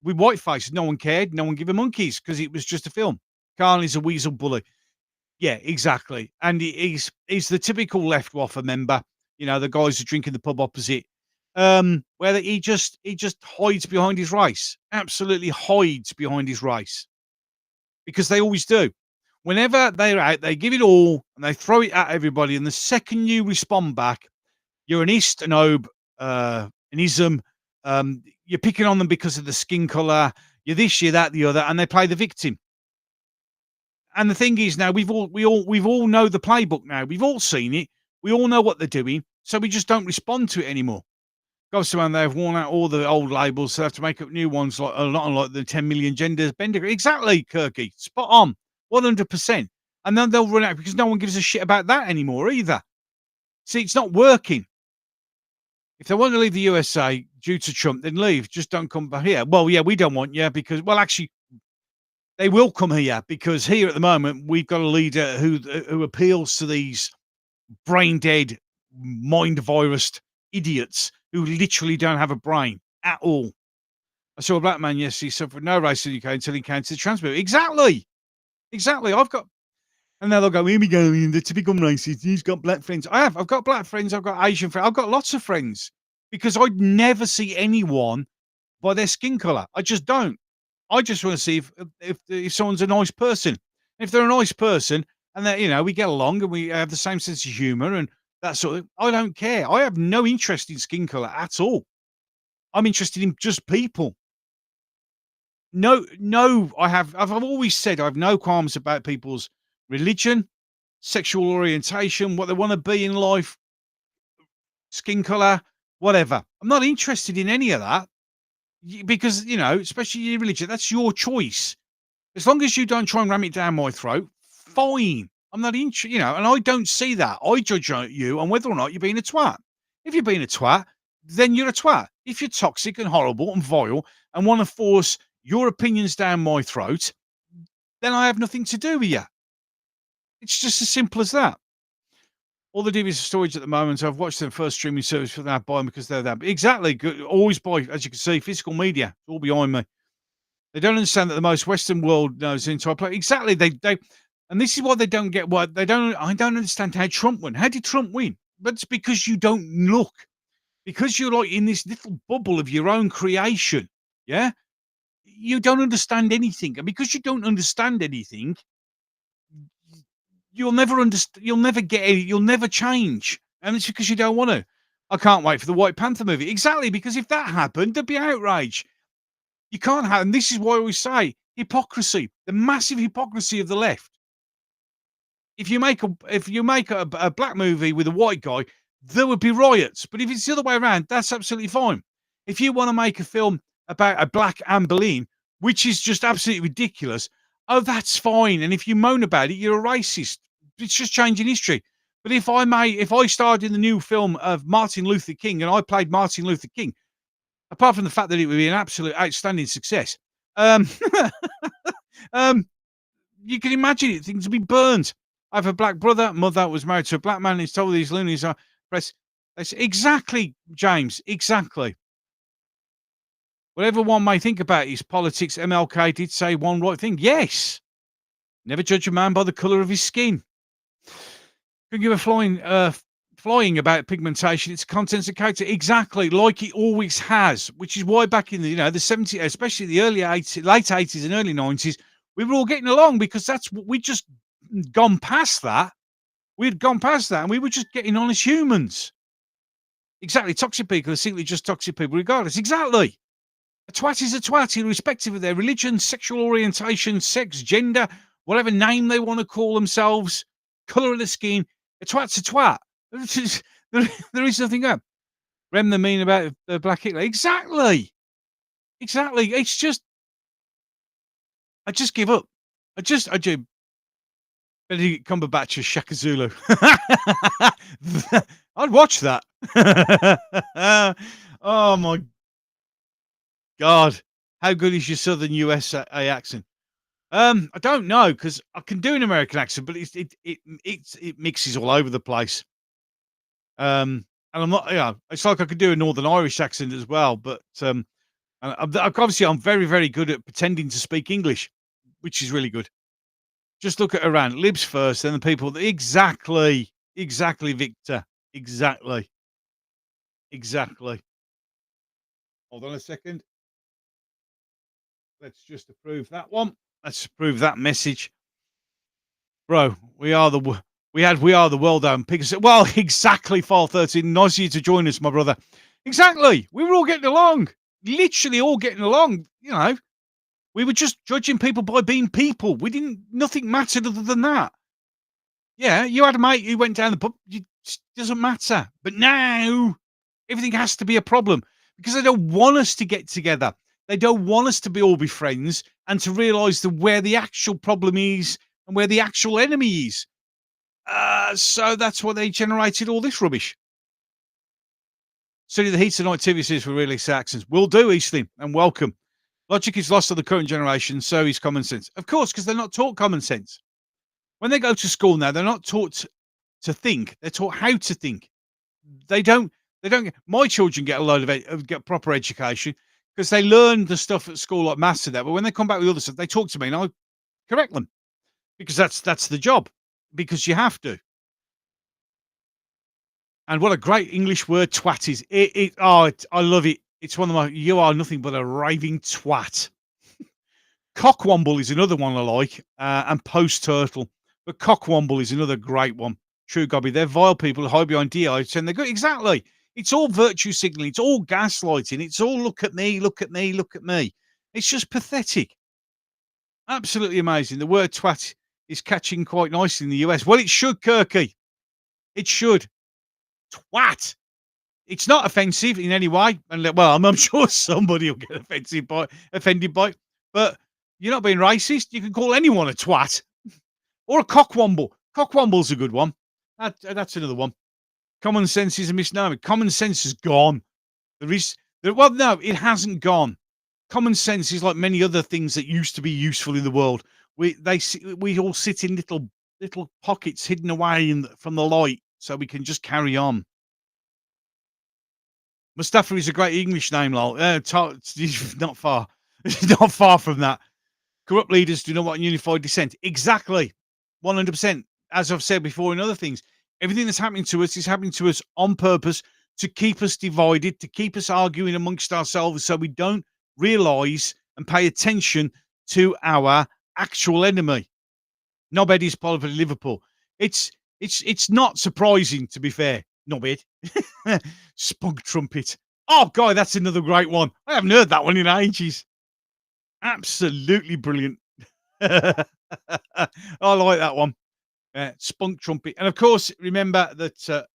[SPEAKER 2] with whiteface. No one cared. No one gave a monkeys because it was just a film. Carl is a weasel bully. Yeah, exactly. And he's the typical left waffer member. You know, the guys who drink in the pub opposite. where he just hides behind his race, absolutely hides behind his race, because they always do. Whenever they're out, they give it all and they throw it at everybody, and the second you respond back, you're an ist, an ob, an ism. You're picking on them because of the skin color. You're this, you're that, the other, and they play the victim. And the thing is, now we've all know the playbook. Now we've all seen it. We all know what they're doing, so we just don't respond to it anymore. Gobster, man, they've worn out all the old labels, so they have to make up new ones, like not unlike the 10 million genders bender. Exactly, Kirky, spot on, 100%. And then they'll run out because no one gives a shit about that anymore either. See, it's not working. If they want to leave the USA due to Trump, then leave. Just don't come back here. Well, yeah, we don't want you because, well, actually, they will come here because here at the moment we've got a leader who appeals to these brain dead, mind virused idiots who literally don't have a brain at all. I saw a black man yesterday suffered no racism in the UK until he encountered the trans people. Exactly. Exactly. And now they'll go, here we go, to become racist. He's got black friends. I've got black friends. I've got Asian friends. I've got lots of friends because I'd never see anyone by their skin color. I just don't. I just want to see if someone's a nice person. If they're a nice person and that, we get along and we have the same sense of humor and that sort of, I don't care. I have no interest in skin color at all. I'm interested in just people. No, I've always said I have no qualms about people's religion, sexual orientation, what they want to be in life, skin color, whatever. I'm not interested in any of that because, especially your religion, that's your choice. As long as you don't try and ram it down my throat, fine. I'm not interested, and I don't see that. I judge you on whether or not you're being a twat. If you're being a twat, then you're a twat. If you're toxic and horrible and vile and want to force your opinions down my throat, then I have nothing to do with you. It's just as simple as that. All the DVDs are storage at the moment. I've watched them first streaming service for that, buy them because they're that. Exactly. Good. Always buy, as you can see, physical media. It's all behind me. They don't understand that the most Western world knows the entire play. Exactly. They, and this is why they don't get what they don't. I don't understand how Trump won. How did Trump win? But it's because you don't look, because you're like in this little bubble of your own creation. Yeah. You don't understand anything. And because you don't understand anything, you'll never understand. You'll never get it. You'll never change. And it's because you don't want to. I can't wait for the White Panther movie. Exactly. Because if that happened, there'd be outrage. You can't have, and this is why we say hypocrisy, the massive hypocrisy of the left. If you make a black movie with a white guy, there would be riots. But if it's the other way around, that's absolutely fine. If you want to make a film about a black Anne Boleyn, which is just absolutely ridiculous, oh, that's fine. And if you moan about it, you're a racist. It's just changing history. But if I starred in the new film of Martin Luther King and I played Martin Luther King, apart from the fact that it would be an absolute outstanding success, you can imagine it, things would be burned. I have a black brother, mother was married to a black man, and he's told these loonies are press. They say, exactly, James, exactly. Whatever one may think about his politics, MLK did say one right thing. Yes. Never judge a man by the colour of his skin. Couldn't give a flying about pigmentation. It's contents of character. Exactly, like it always has, which is why back in the, the 70s, especially the late 80s and early 90s, we were all getting along because that's what we just gone past that. We'd gone past that and we were just getting on as humans. Exactly. Toxic people are simply just toxic people regardless. Exactly. A twat is a twat, irrespective of their religion, sexual orientation, sex, gender, whatever name they want to call themselves, colour of the skin. A twat's a twat. There is nothing up. Rem the mean about the black Hitler. Exactly. It's just, I just give up. I do. Benedict Cumberbatch as Shaka Zulu. I'd watch that. Oh my God. How good is your Southern USA accent? I don't know because I can do an American accent, but it mixes all over the place. And I'm not, it's like I could do a Northern Irish accent as well, but obviously I'm very, very good at pretending to speak English, which is really good. Just look at Iran, libs first, then the people. Exactly, Victor. Exactly. Hold on a second. Let's just approve that one. Let's approve that message. Bro, we are the world own pigs. Well, exactly, File 13. Nice of you to join us, my brother. Exactly. We were all getting along. Literally all getting along. You know, we were just judging people by being people. We didn't, nothing mattered other than that. Yeah, you had a mate who went down the pub. It doesn't matter. But now everything has to be a problem because they don't want us to get together. They don't want us to be friends and to realise where the actual problem is and where the actual enemy is. So that's why they generated all this rubbish. Study the heat tonight TV series for really Saxons. Will do, Eastling, and welcome. Logic is lost to the current generation, so is common sense. Of course, because they're not taught common sense. When they go to school now, they're not taught to think. They're taught how to think. They don't. My children get a load of get proper education because they learn the stuff at school like master that. But when they come back with other stuff, they talk to me and I correct them because that's the job. Because you have to. And what a great English word twat is. I love it. It's one of my, you are nothing but a raving twat. Cockwomble is another one I like, and post turtle. But cockwomble is another great one. True Gobby, they're vile people who hide behind DIs and they're good. Exactly. It's all virtue signaling. It's all gaslighting. It's all look at me, look at me, look at me. It's just pathetic. Absolutely amazing. The word twat is catching quite nicely in the US. Well, it should, Kirky. It should. Twat. It's not offensive in any way. And well, I'm sure somebody will get offended by it. But you're not being racist. You can call anyone a twat or a cockwomble. Cockwomble's a good one. That's another one. Common sense is a misnomer. Common sense is gone. Well, no, it hasn't gone. Common sense is like many other things that used to be useful in the world. We all sit in little pockets hidden away from the light, so we can just carry on. Mustafa is a great English name, lol. Not far. Not far from that. Corrupt leaders do not want unified dissent. Exactly. 100%. As I've said before in other things, everything that's happening to us is happening to us on purpose to keep us divided, to keep us arguing amongst ourselves so we don't realise and pay attention to our actual enemy. Knobhead is part of Liverpool. It's not surprising, to be fair. Knobhead. Spunk trumpet. Oh, God, that's another great one. I haven't heard that one in ages. Absolutely brilliant. I like that one. Spunk trumpet. And, of course, remember that...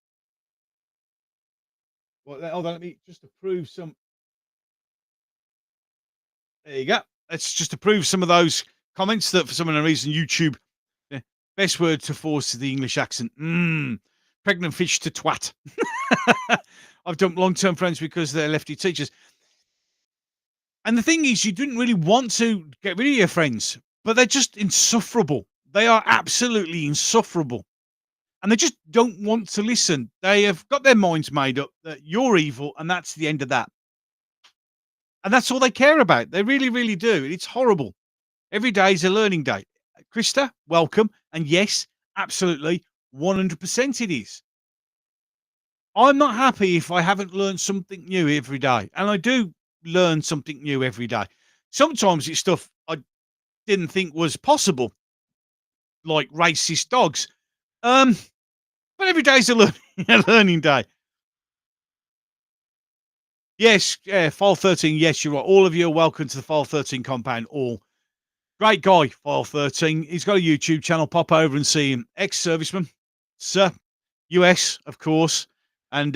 [SPEAKER 2] hold on, let me just approve some... There you go. Let's just approve some of those comments that, for some reason, YouTube... best word to force the English accent. Pregnant fish to twat. I've dumped long-term friends because they're lefty teachers. And the thing is, you didn't really want to get rid of your friends, but they're just insufferable. They are absolutely insufferable. And they just don't want to listen. They have got their minds made up that you're evil, and that's the end of that. And that's all they care about. They really, really do. It's horrible. Every day is a learning day. Krista, welcome. And yes, absolutely, 100% it is. I'm not happy if I haven't learned something new every day. And I do learn something new every day. Sometimes it's stuff I didn't think was possible, like racist dogs. But every day's a learning day. Yes, File 13. Yes, you're right. All of you are welcome to the File 13 compound. All. Great guy, File 13. He's got a YouTube channel. Pop over and see him. Ex-serviceman, sir. US, of course. And,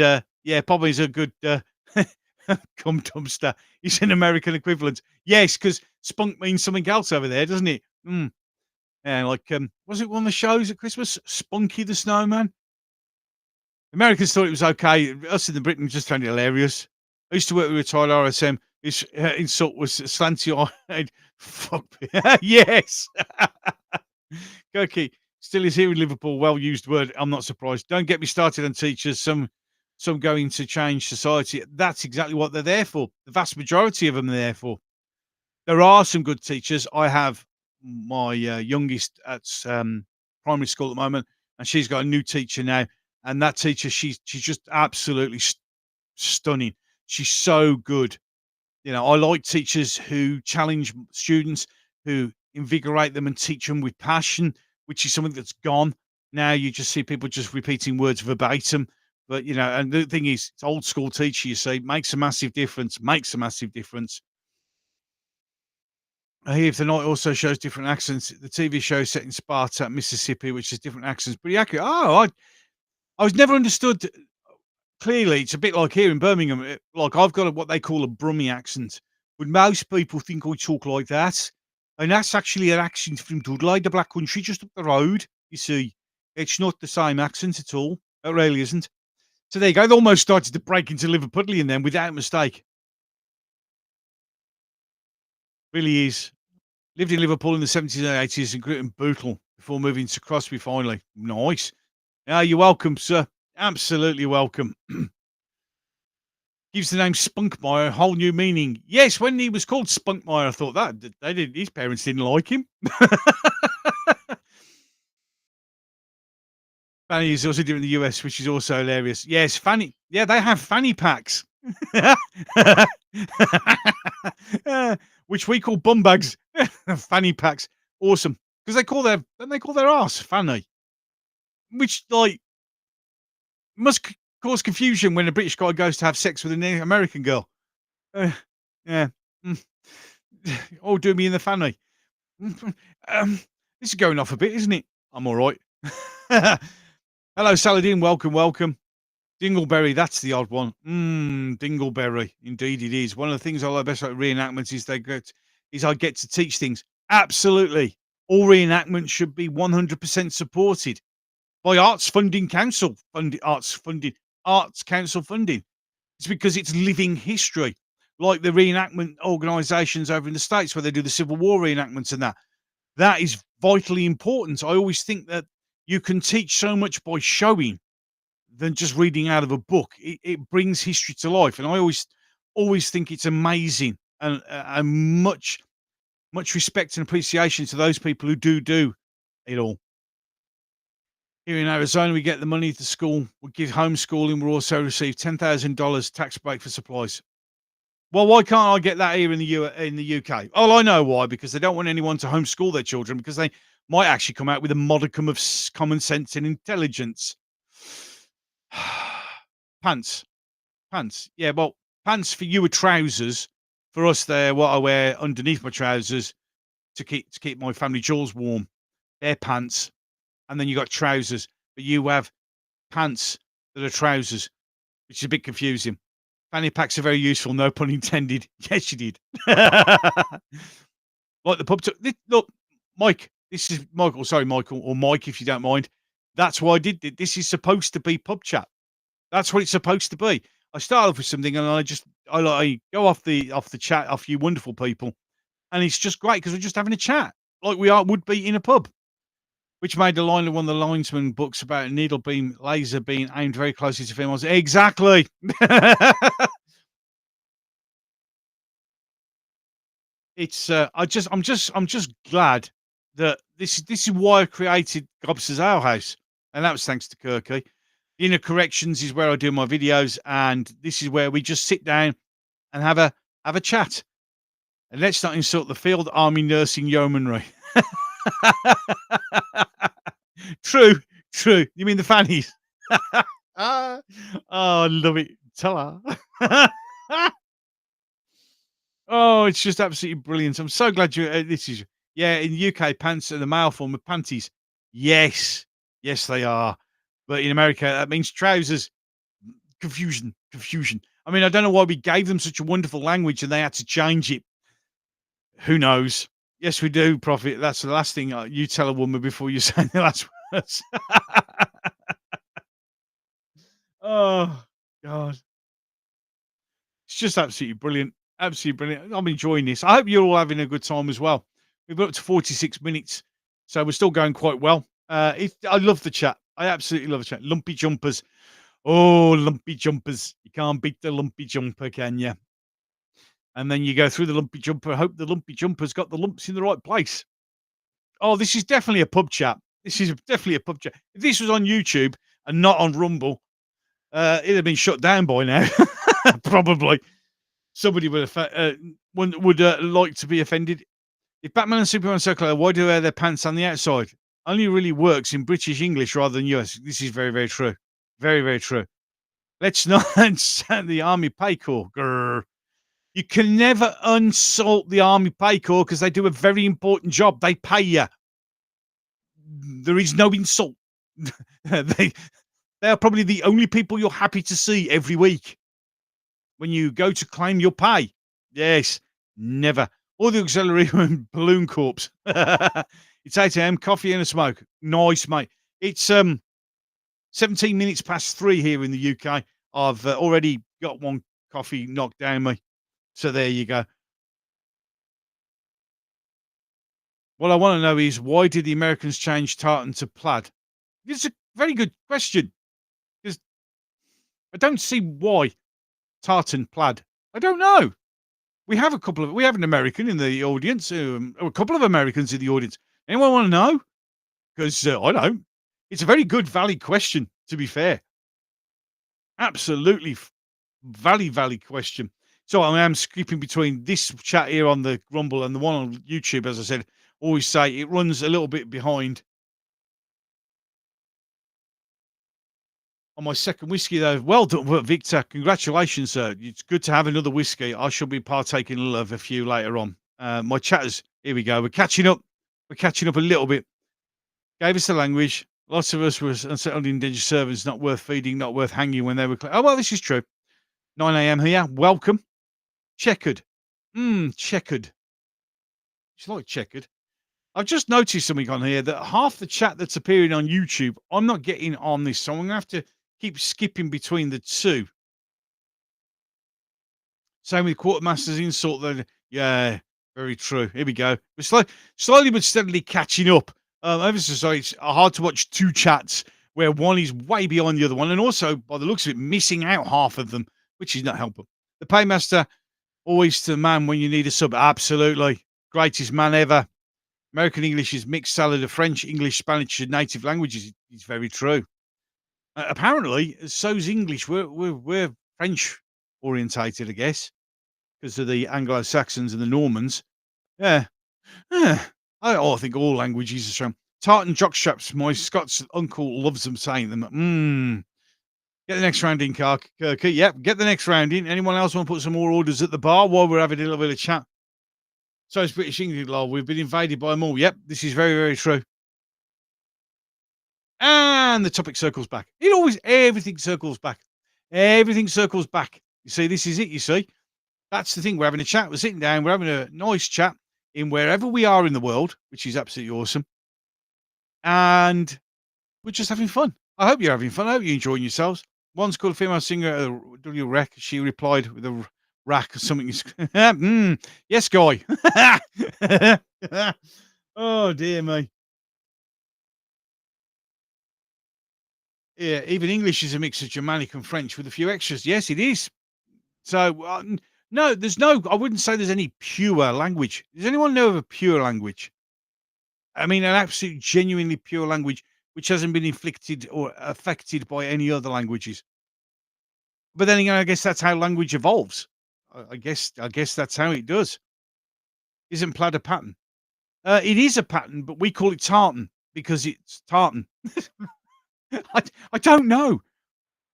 [SPEAKER 2] probably is a good cum dumpster. He's an American equivalent. Yes, because spunk means something else over there, doesn't it? Yeah, like, was it one of the shows at Christmas? Spunky the Snowman? Americans thought it was okay. Us in the Britain just found it hilarious. I used to work with a retired RSM. His insult was slanty-eyed. Fuck me. Yes. Kirky still is here in Liverpool. Well-used word. I'm not surprised. Don't get me started on teachers. Some going to change society. That's exactly what they're there for. The vast majority of them are there for. There are some good teachers. I have my youngest at primary school at the moment, and she's got a new teacher now. And that teacher, she's just absolutely stunning. She's so good. I like teachers who challenge students, who invigorate them and teach them with passion, which is something that's gone. Now you just see people just repeating words verbatim. But, and the thing is, it's old school teacher, you see, makes a massive difference, makes a massive difference. If the Night also shows different accents. The TV show set in Sparta, Mississippi, which is different accents. Pretty accurate. Oh, I was never understood. Clearly, it's a bit like here in Birmingham. Like I've got what they call a Brummie accent, but most people think I talk like that, and that's actually an accent from Dudley, the Black Country, just up the road. You see, it's not the same accent at all. It really isn't. So there you go. They almost started to break into Liverpudlian then, without mistake. Really is. Lived in Liverpool in the 70s and 80s and grew up in Bootle before moving to Crosby finally. Nice. Yeah, you're welcome, sir. Absolutely welcome. Gives the name Spunkmeyer a whole new meaning. Yes, when he was called Spunkmeyer, I thought that they did. His parents didn't like him. Fanny is also doing in the US, which is also hilarious. Yes, fanny. Yeah, they have fanny packs, which we call bum bags. Fanny packs, awesome, because they call their ass fanny, which must cause confusion when a British guy goes to have sex with an American girl. Yeah. Mm. Oh, do me in the fanny. This is going off a bit, isn't it? I'm all right. Hello, Saladin. Welcome, welcome. Dingleberry, that's the odd one. Dingleberry. Indeed it is. One of the things I like best about reenactments is I get to teach things. Absolutely. All reenactments should be 100% supported by Arts Council funding. It's because it's living history, like the reenactment organisations over in the States where they do the Civil War reenactments and that. That is vitally important. I always think that you can teach so much by showing than just reading out of a book. It brings history to life, and I always think it's amazing, and much respect and appreciation to those people who do it all. Here in Arizona, we get the money to school. We give homeschooling. We also receive $10,000 tax break for supplies. Well, why can't I get that here in the UK? Oh, I know why. Because they don't want anyone to homeschool their children because they might actually come out with a modicum of common sense and intelligence. Pants. Yeah, well, pants for you are trousers. For us, they're what I wear underneath my trousers to keep my family jewels warm. They're pants. And then you got trousers, but you have pants that are trousers, which is a bit confusing. Fanny packs are very useful, no pun intended. Yes, you did. Like the pub. Look, Mike, this is Michael. Sorry, Michael, or Mike, if you don't mind. That's why I did it. This is supposed to be pub chat. That's what it's supposed to be. I start off with something, and I go off the chat, off you wonderful people, and it's just great because we're just having a chat like would be in a pub. Which made the line of one of the linesman books about a needle beam laser being aimed very closely to females. Exactly. It's I'm just glad that this is why I created Gobster's Ale House, and that was thanks to Kirky. Inner Corrections is where I do my videos, and this is where we just sit down and have a chat. And let's not insult the field army nursing yeomanry. True. You mean the fannies? Oh, I love it. Tell her. Oh, it's just absolutely brilliant. I'm so glad this is, yeah, in the UK, pants are the male form of panties. Yes, they are. But in America, that means trousers. Confusion. I mean, I don't know why we gave them such a wonderful language and they had to change it. Who knows? Yes, we do, Prophet. That's the last thing you tell a woman before you say the last words. Oh, God. It's just absolutely brilliant. Absolutely brilliant. I'm enjoying this. I hope you're all having a good time as well. We've got up to 46 minutes, so we're still going quite well. I love the chat. I absolutely love the chat. Lumpy jumpers. Oh, lumpy jumpers. You can't beat the lumpy jumper, can you? And then you go through the lumpy jumper. Hope the lumpy jumper's got the lumps in the right place. Oh, this is definitely a pub chat. This is definitely a pub chat. If this was on YouTube and not on Rumble, it'd have been shut down by now. Probably. Somebody would like to be offended. If Batman and Superman are so clever, why do they wear their pants on the outside? Only really works in British English rather than US. This is very, very true. Very, very true. Let's not insult the Army Pay Corps. Grr. You can never insult the Army Pay Corps because they do a very important job. They pay you. There is no insult. they they are probably the only people you're happy to see every week when you go to claim your pay. Yes, never. Or the auxiliary balloon corps. It's 8 a.m. Coffee and a smoke. Nice, mate. It's 17 minutes past 3 here in the UK. I've already got one coffee knocked down me. So there you go. What I want to know is, why did the Americans change tartan to plaid? It's a very good question. Because I don't see why tartan plaid. I don't know. We have an American in the audience, or a couple of Americans in the audience. Anyone want to know? Because I don't. It's a very good, valid question, to be fair. Absolutely valid question. So I am skipping between this chat here on the Grumble and the one on YouTube, as I said. Always say it runs a little bit behind. On my second whiskey, though. Well done, Victor. Congratulations, sir. It's good to have another whiskey. I shall be partaking of a few later on. My chatters, here we go. We're catching up. We're catching up a little bit. Gave us the language. Lots of us were unsettled indentured servants, not worth feeding, not worth hanging when they were. Oh, well, this is true. 9 a.m. here. Welcome. Checkered. Checkered. It's like checkered. I've just noticed something on here that half the chat that's appearing on YouTube, I'm not getting on this, so I'm going to have to keep skipping between the two. Same with Quartermaster's insult. Then, yeah, very true. Here we go. We're slowly but steadily catching up. Ever so sorry, it's hard to watch two chats where one is way beyond the other one, and also, by the looks of it, missing out half of them, which is not helpful. The Paymaster, always to the man when you need a sub. Absolutely. Greatest man ever. American English is mixed salad of French, English, Spanish, and native languages. It's very true. Apparently, so's English. We're French orientated, I guess, because of the Anglo-Saxons and the Normans. Yeah. I think all languages are strong. Tartan jockstraps. My Scots uncle loves them saying them. Get the next round in, Kirky. Yep, get the next round in. Anyone else want to put some more orders at the bar while we're having a little bit of chat? So it's British English law. We've been invaded by them all. Yep, this is very, very true. And the topic circles back. Everything circles back. Everything circles back. You see, this is it, you see. That's the thing. We're having a chat. We're sitting down. We're having a nice chat in wherever we are in the world, which is absolutely awesome. And we're just having fun. I hope you're having fun. I hope you're enjoying yourselves. One's called female singer W Rec. She replied with a rack or something. Yes, guy. Oh, dear me. Yeah, even English is a mix of Germanic and French with a few extras. Yes, it is. So, no, I wouldn't say there's any pure language. Does anyone know of a pure language? I mean, an absolute, genuinely pure language which hasn't been inflicted or affected by any other languages. But then again, I guess that's how language evolves. I guess that's how it does. Isn't plaid a pattern? It is a pattern, but we call it tartan because it's tartan. I don't know.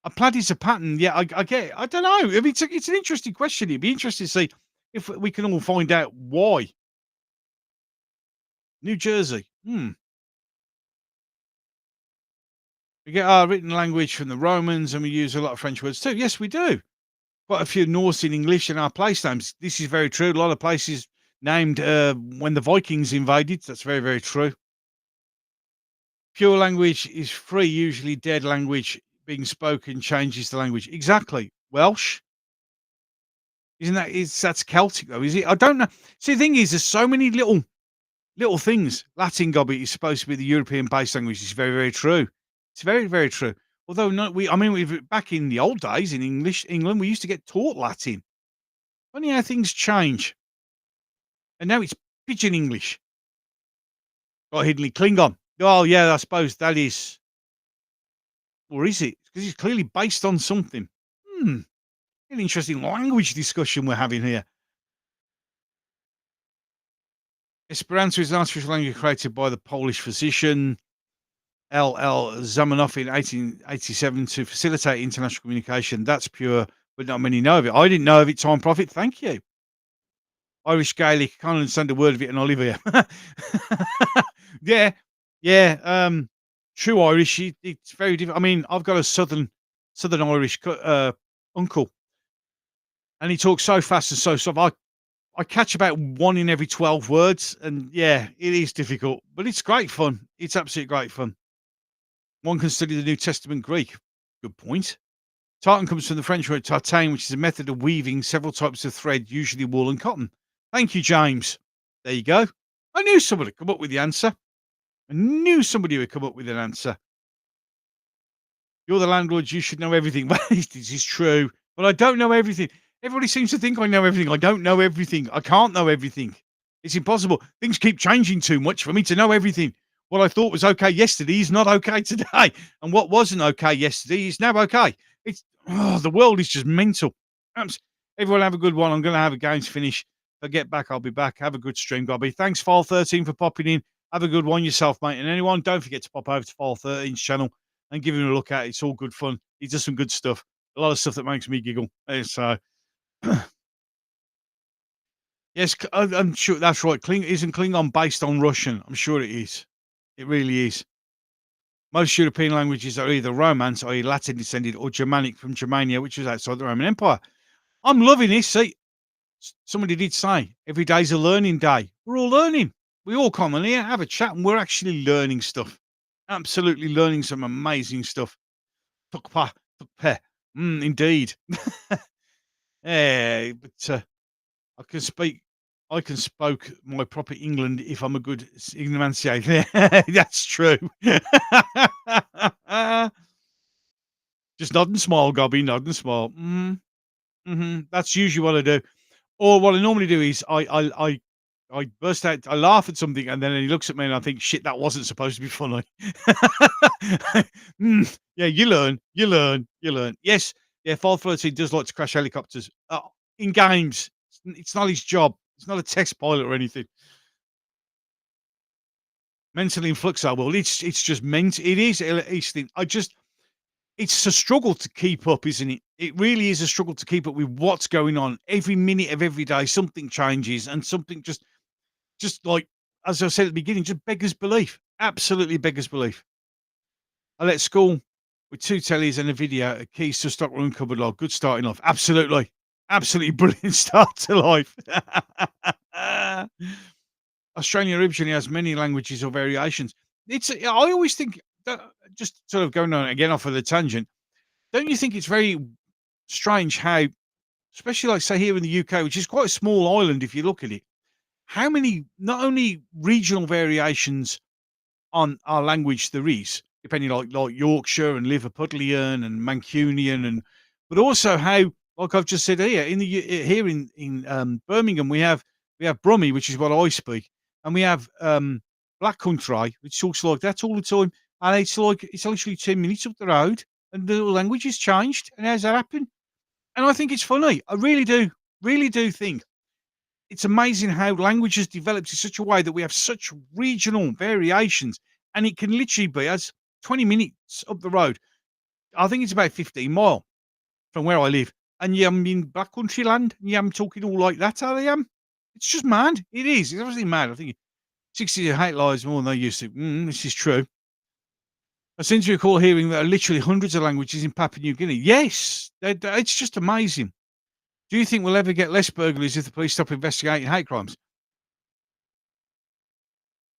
[SPEAKER 2] A plaid is a pattern. Yeah, I get it. I don't know. I mean, it's an interesting question. It'd be interesting to see if we can all find out why. New Jersey. We get our written language from the Romans, and we use a lot of French words too. Yes, we do. Quite a few Norse in English in our place names. This is very true. A lot of places named when the Vikings invaded. That's very, very true. Pure language is free, usually dead language being spoken changes the language. Exactly. Welsh. That's Celtic though, is it? I don't know. See, the thing is, there's so many little things. Latin Gobby is supposed to be the European-based language. It's very, very true. It's very, very true. Although back in the old days in England, we used to get taught Latin. Funny how things change. And now it's Pidgin English. Got hiddenly Klingon. Oh yeah, I suppose that is. Or is it? Because it's clearly based on something. An interesting language discussion we're having here. Esperanto is an artificial language created by the Polish physician L.L. Zamenhof in 1887 to facilitate international communication. That's pure, but not many know of it. I didn't know of it, Time Prophet. Thank you. Irish Gaelic, can't understand a word of it in Olivia. Yeah, yeah, true Irish, it's very different. I mean, I've got a Southern Irish uncle, and he talks so fast and so soft. I catch about 1 in every 12 words, and yeah, it is difficult, but it's great fun. It's absolutely great fun. One can study the New Testament Greek. Good point. Tartan comes from the French word tartane, which is a method of weaving several types of thread, usually wool and cotton. Thank you, James. There you go. I knew somebody would come up with the answer. I knew somebody would come up with an answer. You're the landlord, you should know everything. Well, this is true, but I don't know everything. Everybody seems to think I know everything. I don't know everything. I can't know everything. It's impossible. Things keep changing too much for me to know everything. What I thought was okay yesterday is not okay today. And what wasn't okay yesterday is now okay. The world is just mental. Everyone have a good one. I'm going to have a games finish. If I get back, I'll be back. Have a good stream, Gobby. Thanks, File13, for popping in. Have a good one yourself, mate. And anyone, don't forget to pop over to File13's channel and give him a look at it. It's all good fun. He does some good stuff. A lot of stuff that makes me giggle. So, yes, I'm sure that's right. Isn't Klingon based on Russian? I'm sure it is. It really is. Most European languages are either Romance, i.e. Latin descended, or Germanic from Germania, which was outside the Roman Empire. I'm loving this. See, somebody did say, every day's a learning day. We're all learning. We all come in here, have a chat, and we're actually learning stuff. Absolutely learning some amazing stuff. Indeed. Yeah, but I can spoke my proper England if I'm a good enunciator. That's true. Just nod and smile, Gobby, nod and smile. That's usually what I do. Or what I normally do is I burst out, I laugh at something, and then he looks at me and I think, shit, that wasn't supposed to be funny. Yeah, you learn. Yes, yeah, Fall 13 does like to crash helicopters in games. It's not his job. It's not a test pilot or anything. Mentally in flux, I will. It's just meant. It is. It's a struggle to keep up, isn't it? It really is a struggle to keep up with what's going on. Every minute of every day, something changes, and something just like, as I said at the beginning, just beggars belief. Absolutely beggars belief. I left school with 2 tellies and a video, keys to a stockroom cupboard log. Good starting off. Absolutely. Absolutely brilliant start to life. Australia originally has many languages or variations. I always think that, just sort of going on again off of the tangent, don't you think it's very strange how, especially like say here in the UK, which is quite a small island if you look at it, how many not only regional variations on our language there is, depending like Yorkshire and Liverpudlian and Mancunian, but also how, like I've just said here here in Birmingham, we have Brummie, which is what I speak, and we have Black Country, which talks like that all the time, and it's literally 10 minutes up the road, and the language has changed. And how's that happen? And I think it's funny. I really do think it's amazing how language has developed in such a way that we have such regional variations, and it can literally be as 20 minutes up the road. I think it's about 15 mile from where I live. And yeah, I'm in Black Country land. Yeah, I'm talking all like that. How I am. It's just mad. It is. It's obviously mad. I think 60 hate lives more than they used to. This is true. I seem to recall hearing that there are literally hundreds of languages in Papua New Guinea. Yes, it's just amazing. Do you think we'll ever get less burglaries if the police stop investigating hate crimes?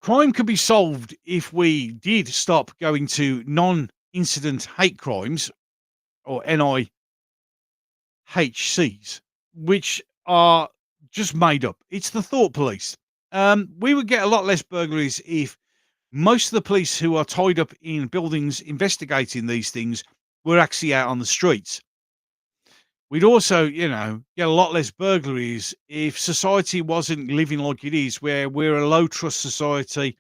[SPEAKER 2] Crime could be solved if we did stop going to non-incident hate crimes, or NIHCs, which are just made up. It's the thought police. We would get a lot less burglaries if most of the police who are tied up in buildings investigating these things were actually out on the streets. We'd also, get a lot less burglaries if society wasn't living like it is, where we're a low trust society,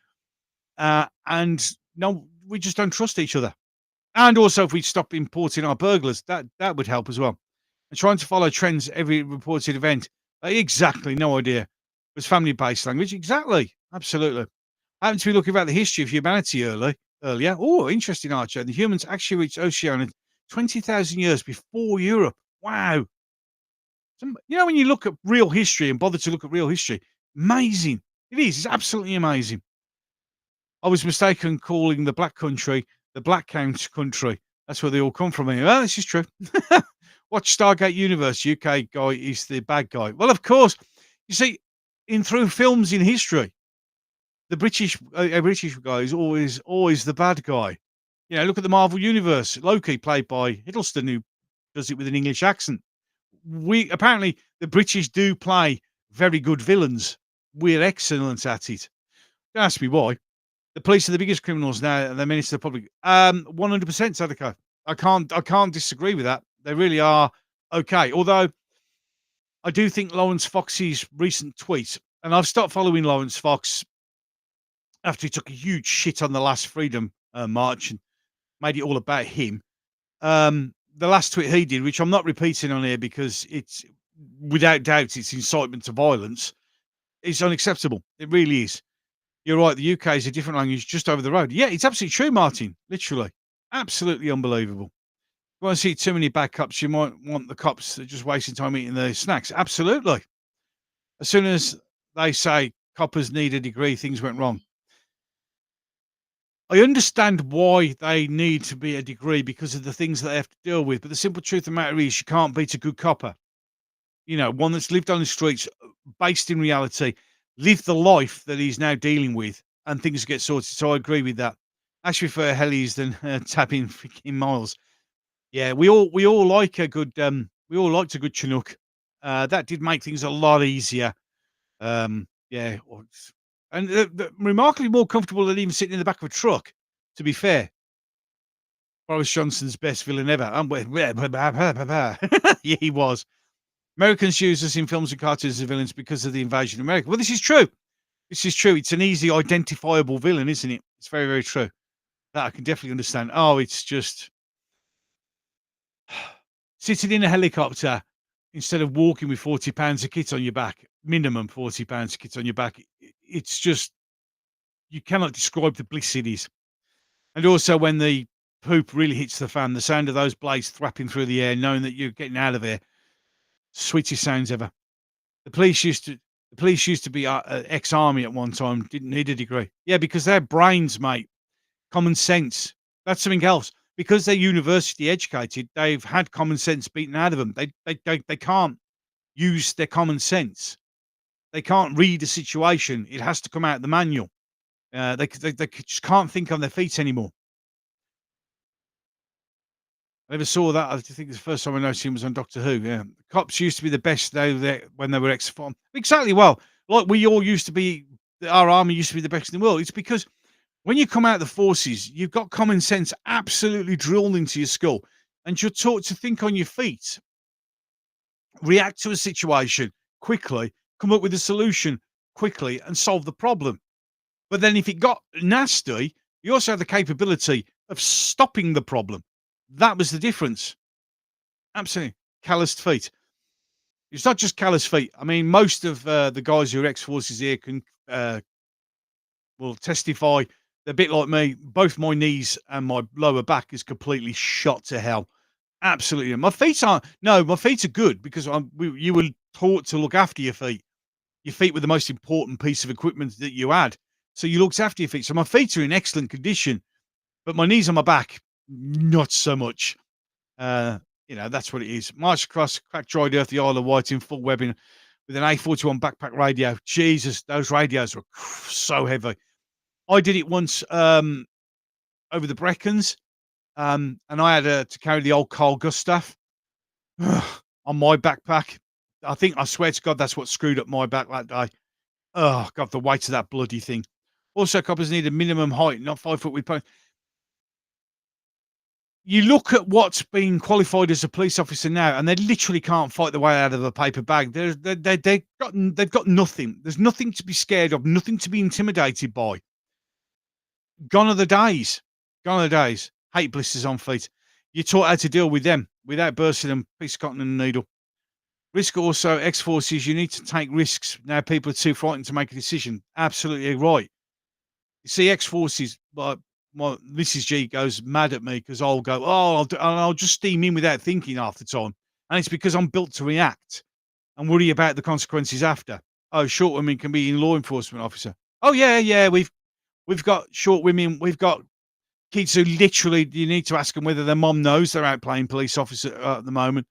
[SPEAKER 2] and no, we just don't trust each other. And also, if we stop importing our burglars, that would help as well. and trying to follow trends every reported event. Exactly, no idea. It was family-based language. Exactly, absolutely. I happened to be looking about the history of humanity earlier. Oh, interesting, Archer. The humans actually reached Oceania 20,000 years before Europe. Wow. When you look at real history and bother to look at real history, amazing. It is. It's absolutely amazing. I was mistaken calling the Black Country the Black Count Country. That's where they all come from. Well, this is true. Watch Stargate Universe. UK guy is the bad guy. Well, of course. You see, in through films in history, the British a British guy is always the bad guy. Look at the Marvel Universe. Loki, played by Hiddleston, who does it with an English accent. We apparently the British do play very good villains. We're excellent at it. Don't ask me why. The police are the biggest criminals now, and they're menace to the public. 100% Sadako. I can't disagree with that. They really are okay. Although I do think Lawrence Fox's recent tweet, and I've stopped following Lawrence Fox after he took a huge shit on the last Freedom March and made it all about him. The last tweet he did, which I'm not repeating on here because it's without doubt it's incitement to violence, is unacceptable. It really is. You're right. The UK is a different language just over the road. Yeah, it's absolutely true, Martin. Literally. Absolutely unbelievable. You want to see too many bad cops, you might want the cops that are just wasting time eating their snacks. Absolutely. As soon as they say coppers need a degree, things went wrong. I understand why they need to be a degree because of the things that they have to deal with. But the simple truth of the matter is you can't beat a good copper. One that's lived on the streets, based in reality, lived the life that he's now dealing with, and things get sorted. So I agree with that. Actually prefer Hellies than tapping freaking miles. Yeah, we all like a good we all liked a good Chinook. That did make things a lot easier. Yeah, and remarkably more comfortable than even sitting in the back of a truck. To be fair, Boris Johnson's best villain ever. Yeah, he was. Americans use us in films and cartoons as villains because of the invasion of America. Well, this is true. This is true. It's an easy identifiable villain, isn't it? It's very, very true. That I can definitely understand. Oh, it's just sitting in a helicopter instead of walking with 40 pounds of kit on your back, minimum 40 pounds of kit on your back. It's just, you cannot describe the bliss it is. And also when the poop really hits the fan, the sound of those blades thrapping through the air, knowing that you're getting out of there, sweetest sounds ever. The police used to be ex-army at one time, didn't need a degree. Yeah, because they're brains, mate. Common sense. That's something else. Because they're university educated, they've had common sense beaten out of them. They can't use their common sense. They can't read a situation. It has to come out of the manual. They just can't think on their feet anymore. I never saw that. I think the first time I noticed him was on Doctor Who. Yeah, the cops used to be the best when they were ex-farm. Exactly. Well, like we all used to be. Our army used to be the best in the world. It's because when you come out of the forces, you've got common sense absolutely drilled into your skull, and you're taught to think on your feet, react to a situation quickly, come up with a solution quickly, and solve the problem. But then if it got nasty, you also have the capability of stopping the problem. That was the difference. Absolutely. Calloused feet. It's not just calloused feet. I mean, most of the guys who are ex-forces here can will testify. They're a bit like me. Both my knees and my lower back is completely shot to hell. Absolutely. My feet aren't. No, my feet are good because you were taught to look after your feet. Your feet were the most important piece of equipment that you had. So you looked after your feet. So my feet are in excellent condition, but my knees and my back, not so much. That's what it is. March across cracked dried earth, the Isle of Wight in full webbing with an A41 backpack radio. Jesus, those radios were so heavy. I did it once over the Brecons, and I had to carry the old Gobster on my backpack. I swear to God, that's what screwed up my back that day. Oh, God, the weight of that bloody thing. Also, coppers need a minimum height, not 5 foot with pony. You look at what's been qualified as a police officer now, and they literally can't fight the way out of a paper bag. They've got nothing. There's nothing to be scared of, nothing to be intimidated by. Gone are the days. Gone are the days. Hate blisters on feet. you're taught how to deal with them without bursting them, piece of cotton and a needle. Risk also, X Forces, you need to take risks. Now people are too frightened to make a decision. Absolutely right. You see, X Forces, like, well, Mrs. G goes mad at me because I'll go, oh, and I'll just steam in without thinking half the time. And it's because I'm built to react and worry about the consequences after. Oh, short women can be in law enforcement officer. Oh yeah, yeah, we've got short women. We've got kids who literally you need to ask them whether their mom knows they're out playing police officer at the moment.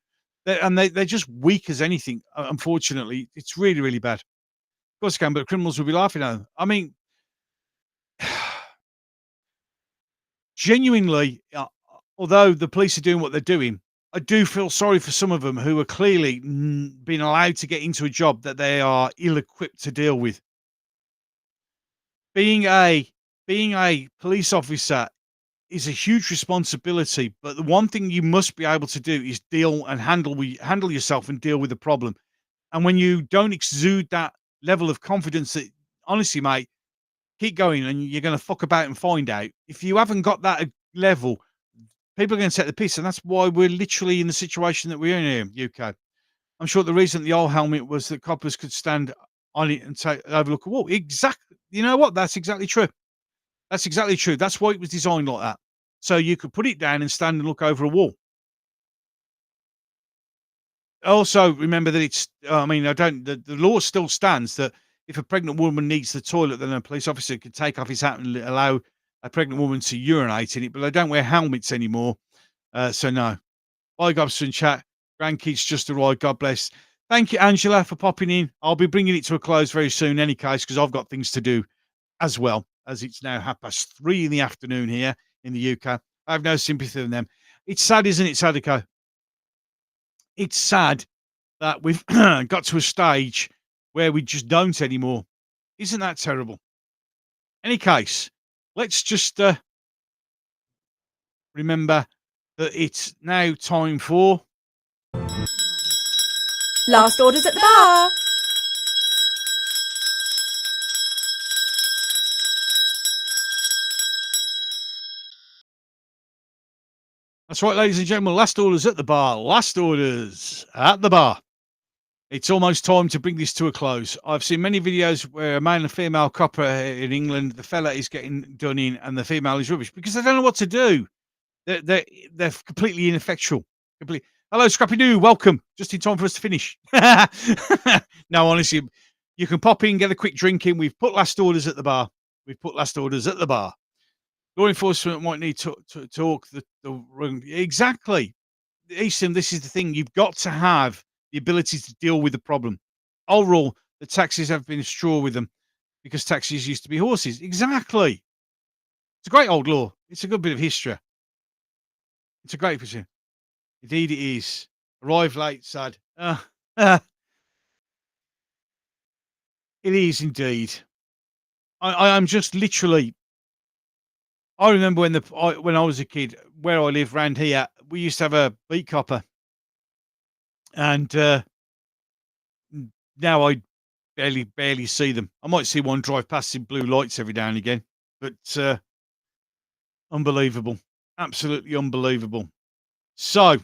[SPEAKER 2] They're just weak as anything. Unfortunately, it's really really bad. Of course, it can, but criminals will be laughing at them. I mean, genuinely, although the police are doing what they're doing, I do feel sorry for some of them who are clearly being allowed to get into a job that they are ill-equipped to deal with. Being a being a police officer is a huge responsibility, but the one thing you must be able to do is deal and handle yourself and deal with the problem. And when you don't exude that level of confidence, that honestly, mate, keep going and you're going to fuck about and find out. If you haven't got that level, people are going to take the piss, and that's why we're literally in the situation that we're in here in UK. I'm sure the reason the old helmet was that coppers could stand on it and overlook a wall. Exactly. You know what? That's exactly true. That's exactly true. That's why it was designed like that. So you could put it down and stand and look over a wall. Also, remember that it's, I mean, the law still stands that if a pregnant woman needs the toilet, then a police officer could take off his hat and allow a pregnant woman to urinate in it, but they don't wear helmets anymore. So no. Bye, Gobster in chat. Grandkids just arrived. God bless. Thank you, Angela, for popping in. I'll be bringing it to a close very soon, in any case, because I've got things to do as well, as it's now 3:30 in the afternoon here in the UK. I have no sympathy with them. It's sad, isn't it, Sadako? It's sad that we've got to a stage where we just don't anymore. Isn't that terrible? Any case, let's just remember that it's now time for
[SPEAKER 3] Last orders at the bar.
[SPEAKER 2] That's right, ladies and gentlemen. Last orders at the bar. Last orders at the bar. It's almost time to bring this to a close. I've seen many videos where a male and female copper in England, the fella is getting done in and the female is rubbish because they don't know what to do. They're completely ineffectual. Hello, Scrappy Doo. Welcome. Just in time for us to finish. No, honestly, you can pop in, get a quick drink in. We've put last orders at the bar. Law enforcement might need to talk the exactly. Easton, this is the thing. You've got to have the ability to deal with the problem. Overall, the taxis have been a straw with them because taxis used to be horses. Exactly. It's a great old law. It's a good bit of history. It's a great picture. Indeed it is. Arrived late, sad. It is indeed. I'm just literally. I remember when I was a kid, where I live round here, we used to have a beat copper, and now I barely see them. I might see one drive past in blue lights every now and again, but unbelievable, absolutely unbelievable. So,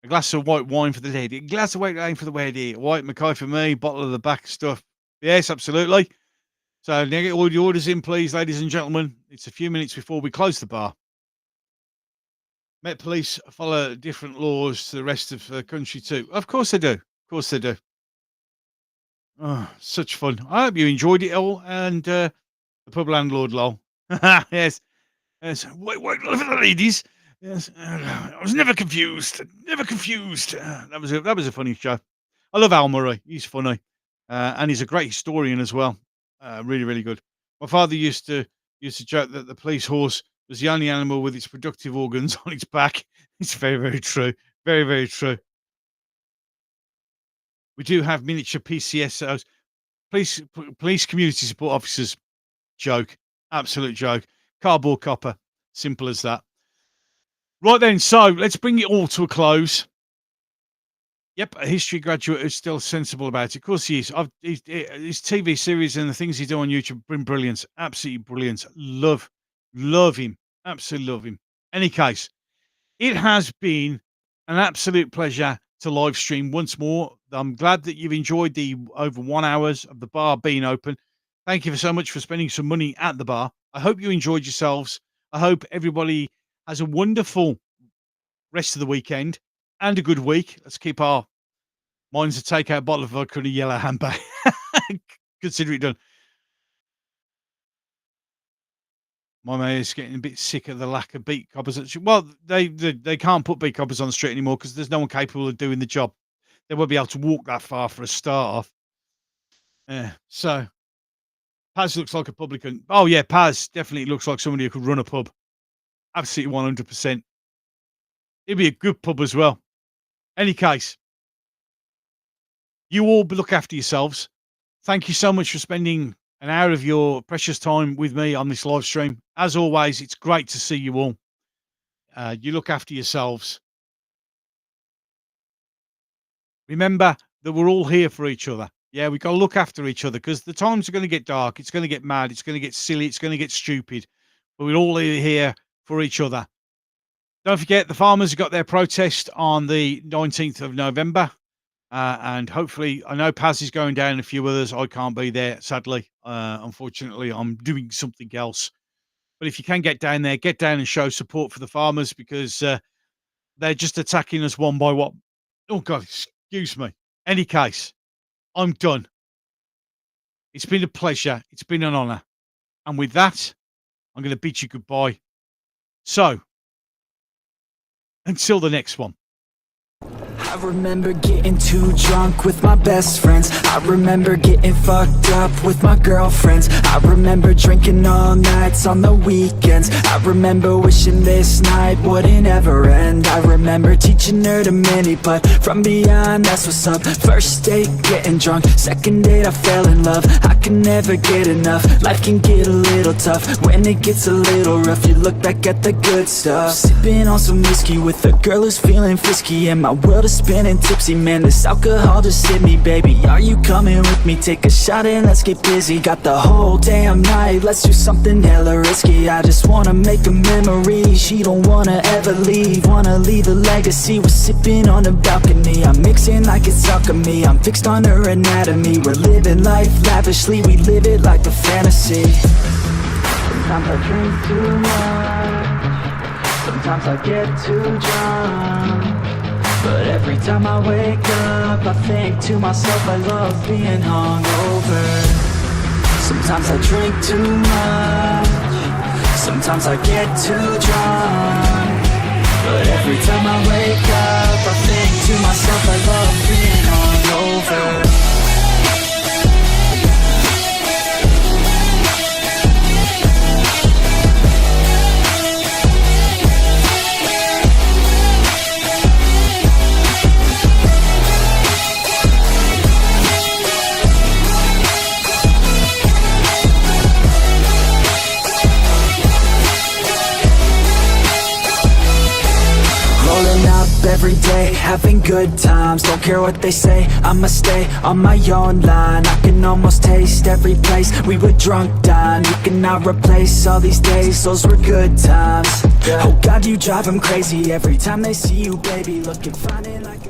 [SPEAKER 2] a glass of white wine for the lady, a glass of white wine for the lady, white Mackay for me, bottle of the back stuff. Yes, absolutely. So, now get all the orders in, please, ladies and gentlemen. It's a few minutes before we close the bar. Met Police follow different laws to the rest of the country too. Of course they do. Of course they do. Oh, such fun. I hope you enjoyed it all. And the pub landlord, lol. Yes. Yes. Wait, look at the ladies. Yes. I was never confused. Never confused. That was a funny show. I love Al Murray. He's funny. And he's a great historian as well. Really, really good. My father used to joke that the police horse was the only animal with its productive organs on its back. It's very, very true. Very, very true. We do have miniature PCSOs. Police community support officers. Joke. Absolute joke. Cardboard copper. Simple as that. Right then, so let's bring it all to a close. Yep, a history graduate who's still sensible about it. Of course he is. His TV series and the things he do on YouTube have been brilliant. Absolutely brilliant. Love him. Absolutely love him. Any case, It has been an absolute pleasure to live stream once more. I'm glad that you've enjoyed the over 1 hours of the bar being open. Thank you so much for spending some money at the bar. I hope you enjoyed yourselves. I hope everybody has a wonderful rest of the weekend and a good week. Let's keep our minds to take out a bottle of vodka and a yellow handbag. Consider it done. My mate is getting a bit sick of the lack of beat coppers. Well, they can't put beat coppers on the street anymore because there's no one capable of doing the job. They won't be able to walk that far for a start off. Yeah, so Paz looks like a publican. Oh yeah, Paz definitely looks like somebody who could run a pub. Absolutely 100%. It'd be a good pub as well. Any case, you all look after yourselves. Thank you so much for spending an hour of your precious time with me on this live stream. As always, it's great to see you all. You look after yourselves. Remember that we're all here for each other. Yeah, we've got to look after each other because the times are going to get dark. It's going to get mad. It's going to get silly. It's going to get stupid. But we're all here for each other. Don't forget, the farmers have got their protest on the 19th of November. And hopefully, I know Paz is going down and a few others. I can't be there, sadly. Unfortunately, I'm doing something else. But if you can get down there, get down and show support for the farmers because they're just attacking us one by one. Oh, God, excuse me. Any case, I'm done. It's been a pleasure. It's been an honor. And with that, I'm going to bid you goodbye. So, until the next one.
[SPEAKER 1] I remember getting too drunk with my best friends. I remember getting fucked up with my girlfriends. I remember drinking all nights on the weekends. I remember wishing this night wouldn't ever end. I remember teaching her to many, but from beyond, that's what's up. First date, getting drunk. Second date, I fell in love. I can never get enough. Life can get a little tough when it gets a little rough. You look back at the good stuff. Sipping on some whiskey with a girl who's feeling frisky, and my world is spinning tipsy. Man, this alcohol just hit me, baby. Are you coming with me? Take a shot and let's get busy. Got the whole damn night, let's do something hella risky. I just wanna make a memory. She don't wanna ever leave, wanna leave a legacy. We're sipping on the balcony, I'm mixing like it's alchemy. I'm fixed on her anatomy. We're living life lavishly, we live it like a fantasy. Sometimes I drink too much, sometimes I get too drunk, but every time I wake up, I think to myself, I love being hungover. Sometimes I drink too much, sometimes I get too drunk, but every time I wake up, I think to myself, I love being hungover. Every day, having good times, don't care what they say, I'ma stay on my own line. I can almost taste every place we were drunk down. You cannot replace all these days, those were good times. Oh God, you drive them crazy every time they see you, baby, looking fine and like